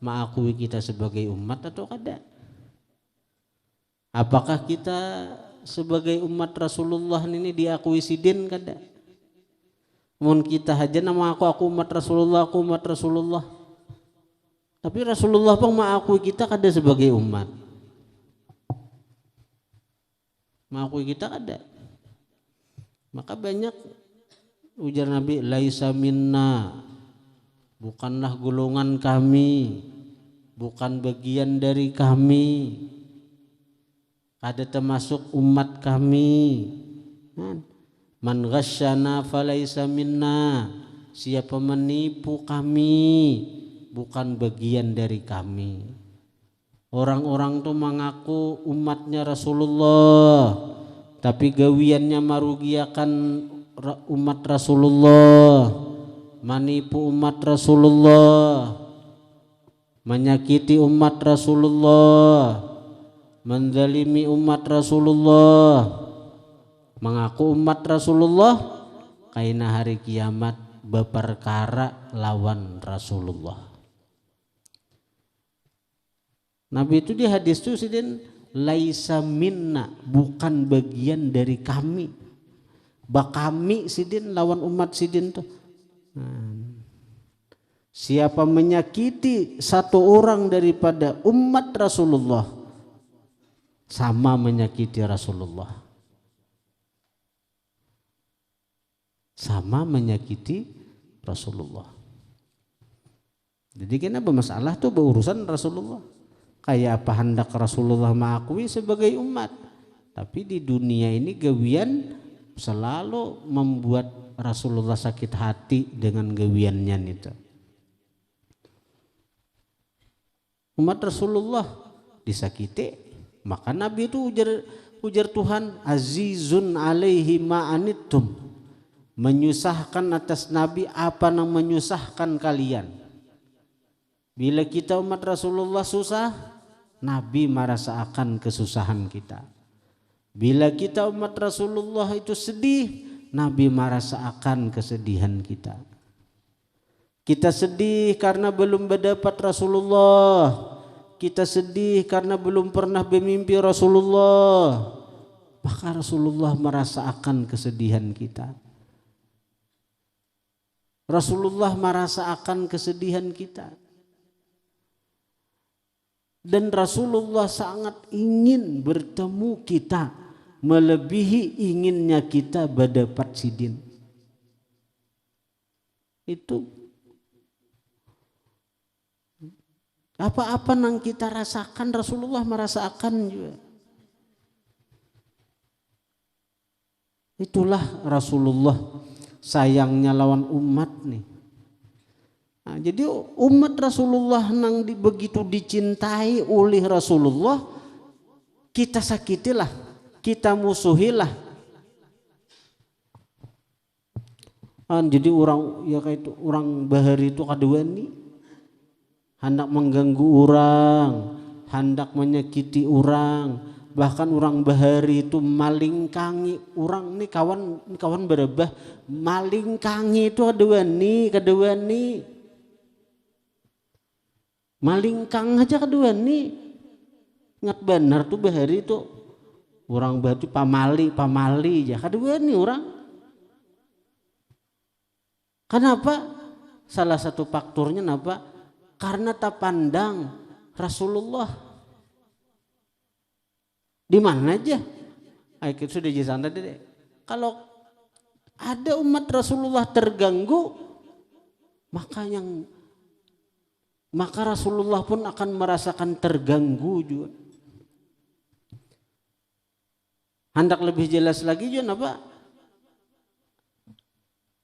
mengakui kita sebagai umat atau kada? Apakah kita sebagai umat Rasulullah ini diakui sidin kada? Mun kita aja nama aku umat Rasulullah. Tapi Rasulullah pun mengakui kita kada sebagai umat. Mengakui kita kada. Maka banyak ujar Nabi, laisa minna, bukanlah golongan kami, bukan bagian dari kami, ada termasuk umat kami. Man ghasyana falaisa minna, siapa menipu kami bukan bagian dari kami. Orang-orang tuh mengaku umatnya Rasulullah, tapi gawiannya merugiakan umat Rasulullah, menipu umat Rasulullah, menyakiti umat Rasulullah, menzalimi umat Rasulullah, mengaku umat Rasulullah, kaina hari kiamat beperkara lawan Rasulullah. Nabi itu di hadis itu sidin laisa minna, bukan bagian dari kami. Kami sidin lawan umat sidin tuh. Siapa menyakiti satu orang daripada umat Rasulullah, sama menyakiti Rasulullah, sama menyakiti Rasulullah. Jadi kenapa masalah tuh berurusan Rasulullah. Kayak apa hendak Rasulullah mengakui sebagai umat, tapi di dunia ini gawian selalu membuat Rasulullah sakit hati dengan gawiannya itu. Umat Rasulullah disakiti, maka Nabi itu ujar Tuhan, azizun alaihi ma'anittum, menyusahkan atas Nabi apa yang menyusahkan kalian. Bila kita umat Rasulullah susah, Nabi merasakan kesusahan kita. Bila kita umat Rasulullah itu sedih, Nabi merasakan kesedihan kita. Kita sedih karena belum mendapat Rasulullah, kita sedih karena belum pernah bermimpi Rasulullah, maka Rasulullah merasakan kesedihan kita. Rasulullah merasakan kesedihan kita. Dan Rasulullah sangat ingin bertemu kita, melebihi inginnya kita berdapat sidin. Itu apa-apa yang kita rasakan Rasulullah merasakan juga. Itulah Rasulullah sayangnya lawan umat nih. Nah, jadi umat Rasulullah nang begitu dicintai oleh Rasulullah, kita sakitilah, kita musuhilah. Jadi orang ya kayak itu orang bahari itu kadua nih, hendak mengganggu orang, hendak menyakiti orang, bahkan orang bahari itu malingkangi orang nih kawan berebah, malingkangi itu kedua nih. Malingkang aja kedua nih, ngat benar tuh bahari itu orang bahari pamali aja kedua nih orang. Kenapa? Salah satu faktornya kenapa? Karena tak pandang Rasulullah di mana aja. Ayo sudah jelaskan tadi deh. Kalau ada umat Rasulullah terganggu, maka Rasulullah pun akan merasakan terganggu juga. Hendak lebih jelas lagi juga apa?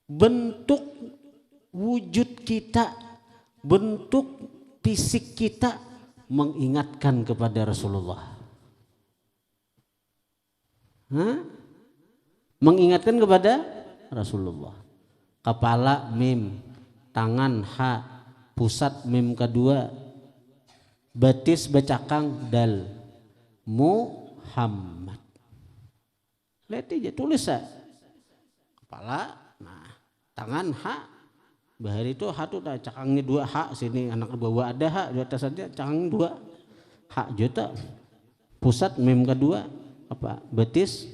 Bentuk wujud kita, bentuk fisik kita mengingatkan kepada Rasulullah. Mengingatkan kepada Rasulullah. Kepala mim, tangan ha, pusat mim kedua, betis becakang dal, Muhammad. Lihat aja tulis ya. Kepala, nah tangan ha, bahari itu ha tuh cakangnya dua ha, sini anak bawa ada ha, di atas saja cakang dua ha juta. Pusat mim kedua apa? Betis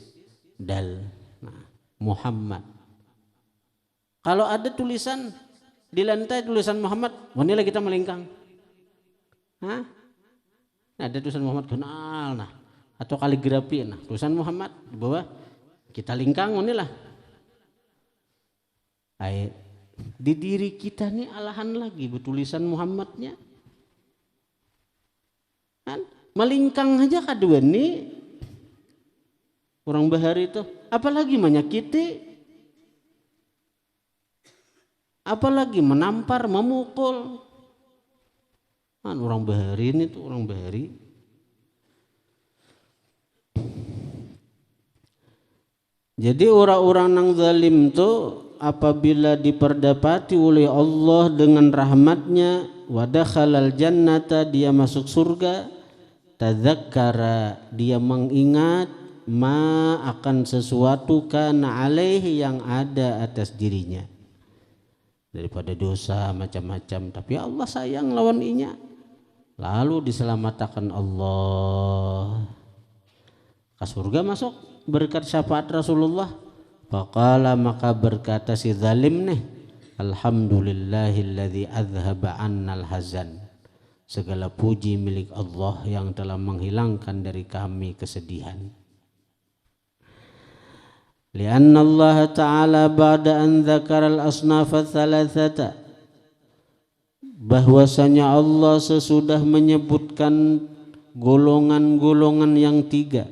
dal. Nah, Muhammad. Kalau ada tulisan di lantai tulisan Muhammad, wanita kita melingkang. Nah, ada tulisan Muhammad kenal, nah atau kaligrafi, nah tulisan Muhammad di bawah kita lingkang, wanilah. Di diri kita nih alahan lagi bertulisan Muhammadnya kan melingkang aja kadua nih orang bahari itu, apalagi menyakiti, apalagi menampar, memukul kan orang bahari ini tuh orang bahari. Jadi orang-orang nang zalim tuh apabila diperdapati oleh Allah dengan rahmatnya, wadakhalal jannata, dia masuk surga, tadzakkara, dia mengingat, ma akan sesuatu kana alaihi yang ada atas dirinya daripada dosa macam-macam, tapi Allah sayang lawan inya, lalu diselamatkan Allah ke surga masuk berkat syafaat Rasulullah. Faqala, maka berkata si zalim nih, alhamdulillahilladzi azhaba annal hazan, segala puji milik Allah yang telah menghilangkan dari kami kesedihan. Lianna Allah Ta'ala ba'da an dzakara al-asnafa thalathata, bahwasanya Allah sesudah menyebutkan golongan-golongan yang tiga,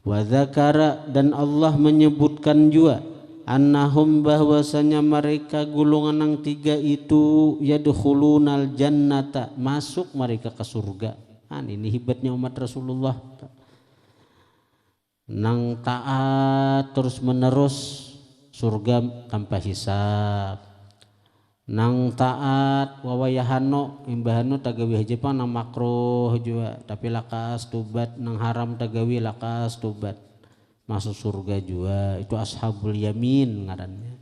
wa dzakara, dan Allah menyebutkan juga, annahum, bahwasanya mereka golongan yang tiga itu yadkhulunal jannata, masuk mereka ke surga. Ini hebatnya umat Rasulullah, nang taat terus menerus surga tanpa hisab, nang taat wawayahano imbahano tagawi hajepan nang makruh juga tapi lakas tubat, nang haram tagawi lakas tubat masuk surga juga. Itu ashabul yamin ngarannya.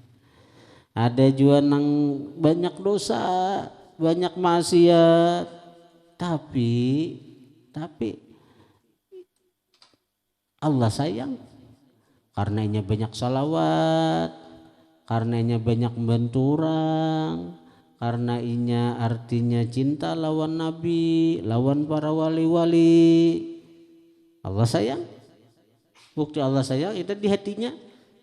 Ada juga nang banyak dosa, banyak maksiat, tapi Allah sayang karenanya banyak salawat, karenanya banyak benturang, karena inya artinya cinta lawan Nabi, lawan para wali-wali. Allah sayang, bukti Allah sayang itu di hatinya,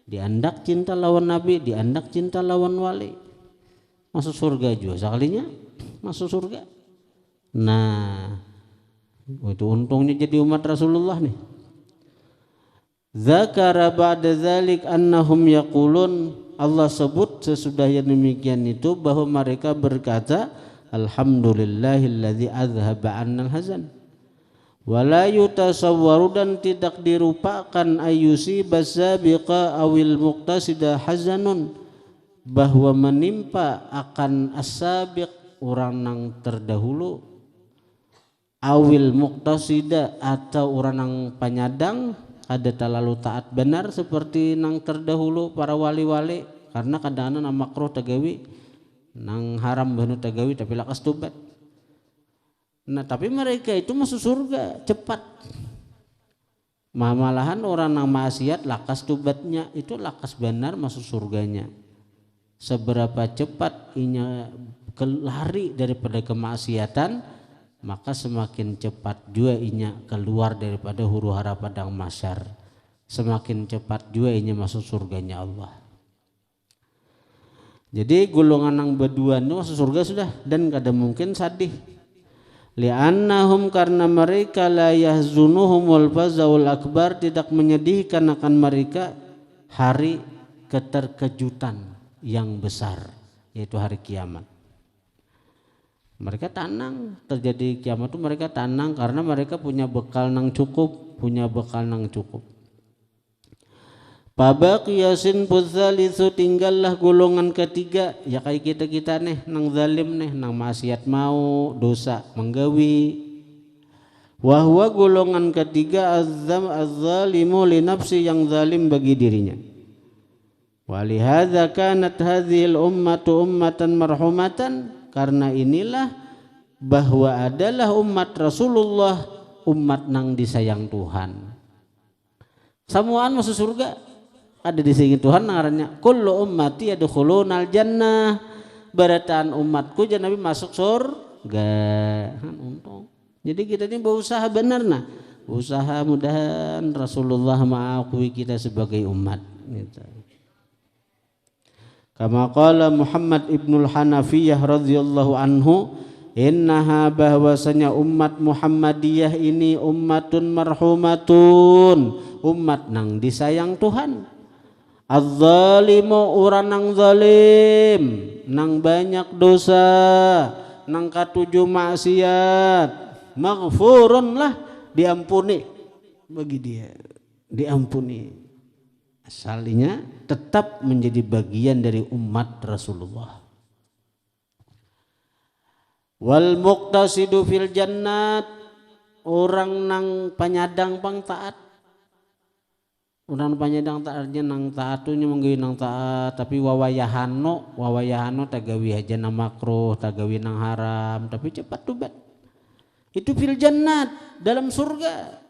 diandak cinta lawan Nabi, diandak cinta lawan wali, masuk surga juga sekalinya masuk surga. Nah itu untungnya jadi umat Rasulullah nih. Zakara ba'da dzalik annahum yaqulun, Allah sebut sesudah yang demikian itu bahwa mereka berkata alhamdulillahilladzi azhaba 'annal hazan wala yutasawwaru, dan tidak dirupakan ayusi basabiqa awil muqtasida hazanun, bahwa menimpa akan as-sabiq orang yang terdahulu, awil muqtasida atau orang yang penyadang, ada terlalu taat benar seperti nang terdahulu para wali-wali, karena kadang-kadang nang makruh tagawi, nang haram banu tagawi tapi lakas tobat. Nah tapi mereka itu masuk surga cepat. Malahan orang nang maksiat lakas tobatnya itu lakas benar masuk surganya. Seberapa cepat inya lari daripada kemaksiatan, maka semakin cepat juga inya keluar daripada huru hara padang mahsyar, semakin cepat juga inya masuk surganya Allah. Jadi golongan yang berdua itu masuk surga sudah, dan kada mungkin sadih. Li'annahum, karena mereka la yahzunuhumul fazaul akbar, tidak menyedihkan akan mereka hari keterkejutan yang besar, yaitu hari kiamat. Mereka tenang, terjadi kiamat itu mereka tenang karena mereka punya bekal nang cukup, Pabaqiyasin pudzalisu, tinggallah golongan ketiga, ya kayak kita nih nang zalim nih, nang maksiat mau, dosa menggawi. Wahwa golongan ketiga az-zalimu li nafsi, yang zalim bagi dirinya. Walihadza kanat hadhil ummatu ummatan marhumatan, karena inilah bahwa adalah umat Rasulullah umat nang disayang Tuhan. Samuan masuk surga, ada disayang Tuhan ngarannya kullu ummati yadkhulunal jannah, barataan umatku jangan Nabi masuk surga. Untung. Jadi kita ini berusaha benar nah, usaha mudahan Rasulullah mengakui kita sebagai umat gitu. Kama qala Muhammad ibnul Hanafiyah radhiyallahu anhu, innaha bahwasanya umat Muhammadiyah ini ummatun marhumatun, umat nang disayang Tuhan. Az-zalimu urang nang zalim, nang banyak dosa, nang katujuh maksiat, maghfurun lah, diampuni bagi dia, diampuni. Asalnya tetap menjadi bagian dari umat Rasulullah. Wal muqtasidu fil jannat, orang nang panyadang pang taat. Orang panyadang taatnya nang taat tu nya manggawi nang taat, tapi wawayahano tagawi aja nang makruh, tagawi nang haram, tapi cepat tobat. Itu fil jannat, dalam surga.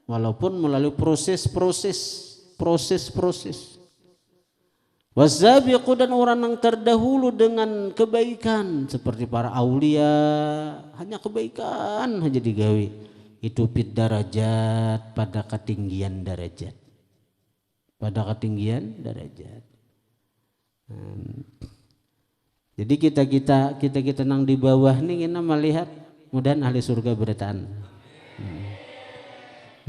Walaupun melalui proses-proses. Wasabiqu, dan orang yang terdahulu dengan kebaikan seperti para aulia, hanya kebaikan aja digawi. Itu fid darajat, pada ketinggian derajat. Pada ketinggian derajat. Jadi kita nang di bawah nih kita melihat mudahan ahli surga berataan.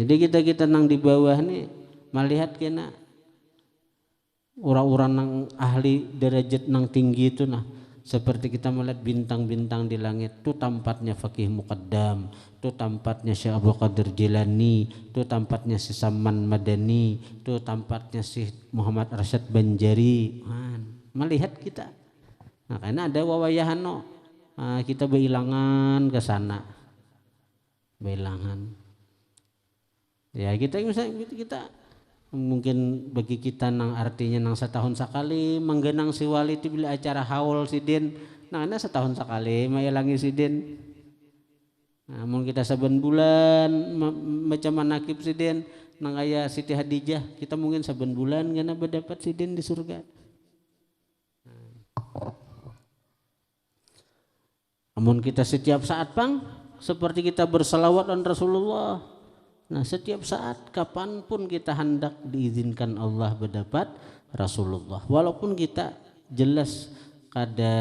Jadi kita nang di bawah nih melihat kena orang-orang nang ahli derajat nang tinggi itu nah, seperti kita melihat bintang-bintang di langit, itu tempatnya Faqih Muqaddam, itu tempatnya Syekh Abdul Qadir Jilani, itu tempatnya si Saman Madani, itu tempatnya si Muhammad Arsyad Banjari. Melihat kita, nah karena ada wawayahano, kita berilangan ke sana, berilangan. Ya kita misalnya kita mungkin bagi kita nang artinya nang setahun sekali menggenang si wali itu bila acara haul sidin, nah ini setahun sekali mailangi sidin. Nah, mungkin kita saben bulan macam manakib sidin nang aya Siti Hadijah, kita mungkin saben bulan karena berdapat sidin di surga. Namun kita setiap saat pang seperti kita berselawat dan Rasulullah. Nah setiap saat kapanpun kita hendak diizinkan Allah berdapat Rasulullah. Walaupun kita jelas ada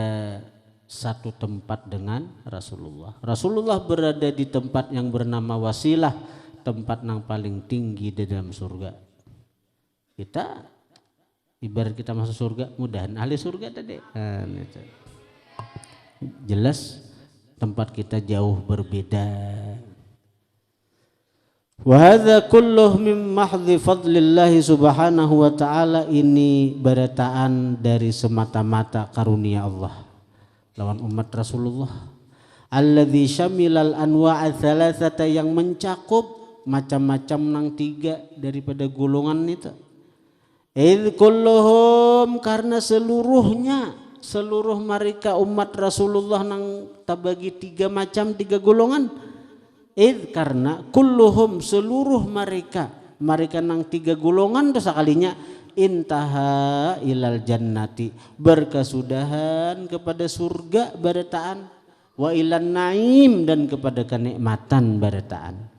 satu tempat dengan Rasulullah. Rasulullah berada di tempat yang bernama wasilah, tempat yang paling tinggi di dalam surga. Kita ibarat kita masuk surga, mudahan ahli surga tadi. Jelas tempat kita jauh berbeda. Wa hadza kulluh min mahdhi fadlillah subhanahu wa ta'ala, ini berataan dari semata-mata karunia Allah lawan umat Rasulullah. Alladzi syamilal anwa'a thalathata, yang mencakup macam-macam nang tiga daripada golongan itu. Idz kulluhum, karena seluruh mereka umat Rasulullah nang tabagi tiga macam, tiga golongan. Karena kulluhum, seluruh mereka nang tiga golongan dosa kalinya, intaha ilal jannati, berkesudahan kepada surga barataan, wa ilan naim, dan kepada kenikmatan barataan.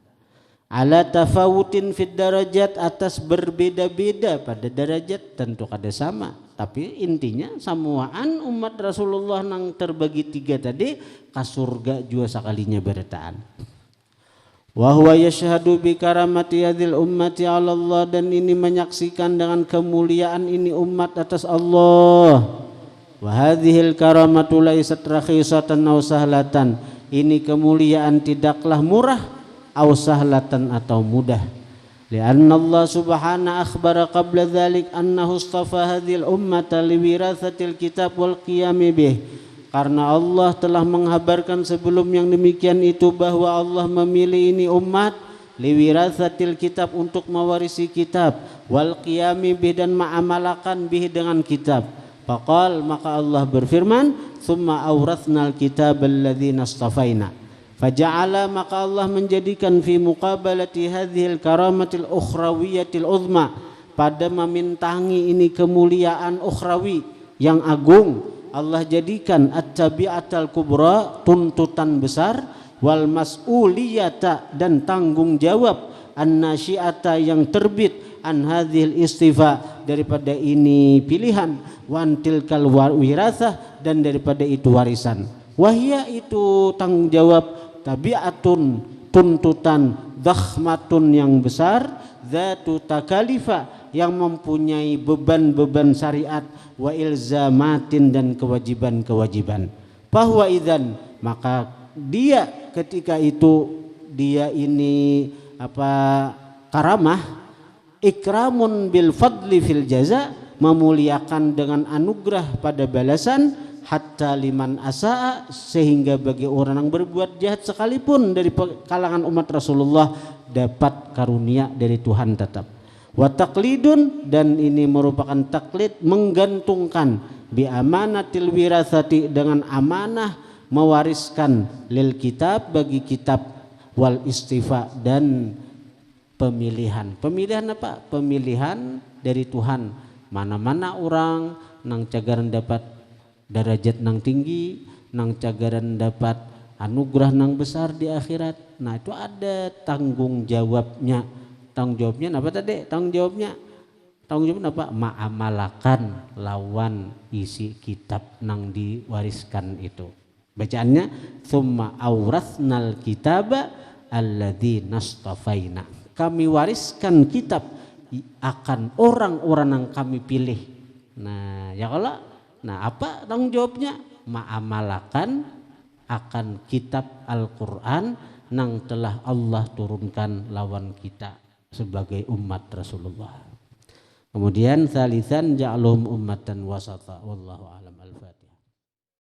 Ala tafawutin fid darajat, atas berbeda-beda pada derajat, tentu kada sama, tapi intinya samuaan umat Rasulullah nang terbagi tiga tadi ka surga jua sakalinya barataan. Wa huwa yashhadu bi karamati hadhil ummati 'ala Allah, dan ini menyaksikan dengan kemuliaan ini umat atas Allah. Wa hadhil karamatu laysat rakhisatan aw sahlatan, ini kemuliaan tidaklah murah aw sahlatan atau mudah. Lianna Allah subhanahu akhbara qabla dhalik annahu istafa hadhil ummata liwirathatil kitab wal qiyami bih. Karena Allah telah menghabarkan sebelum yang demikian itu bahwa Allah memilih ini umat liwirathatil kitab, untuk mewarisi kitab, wal qiyami bih, dan ma'amalakan bih, dengan kitab. Faqal, maka Allah berfirman, tsumma awrathnal kitab alladzina istafaina. Faja'ala, maka Allah menjadikan fi muqabalati hadhil karamatil ukhrawiyatil uzma, pada memintangi ini kemuliaan ukhrawi yang agung, Allah jadikan at-tabi'atal kubra, tuntutan besar, wal mas'uliyata, dan tanggung jawab, an-nasyi'ata, yang terbit, an hadhil istifa, daripada ini pilihan, wan tilkal wirasah, dan daripada itu warisan. Wahia itu tanggung jawab, tabiatun tuntutan, dakhmatun yang besar, zatu takalifa yang mempunyai beban-beban syariat, wa ilzamatin dan kewajiban-kewajiban. Bahwa idzan, maka dia ketika itu dia ini karamah, ikramun bil fadli fil jaza, memuliakan dengan anugerah pada balasan, hatta liman asaa, sehingga bagi orang yang berbuat jahat sekalipun dari kalangan umat Rasulullah dapat karunia dari Tuhan tetap. Wa taqlidun, dan ini merupakan taklid, menggantungkan, bi amanatil wirasati, dengan amanah mewariskan, lil kitab, bagi kitab, wal istifa, dan pemilihan. Pemilihan apa? Pemilihan dari Tuhan. Mana-mana orang nang cagaran dapat derajat nang tinggi, nang cagaran dapat anugerah nang besar di akhirat. Nah itu ada tanggung jawabnya. Tanggung jawabnya apa tadi? Tanggung jawabnya apa? Ma'amalakan lawan isi kitab nang diwariskan itu. Bacaannya summa awrathnal kitaba alladzi nastafaina. Kami wariskan kitab akan orang-orang yang kami pilih. Nah, ya kalau apa tanggung jawabnya? Ma'amalakan akan kitab Al-Qur'an nang telah Allah turunkan lawan kita sebagai umat Rasulullah. Kemudian salisan ja'alhum ummatan wasata. Wallahu a'lam. Al-Fatihah.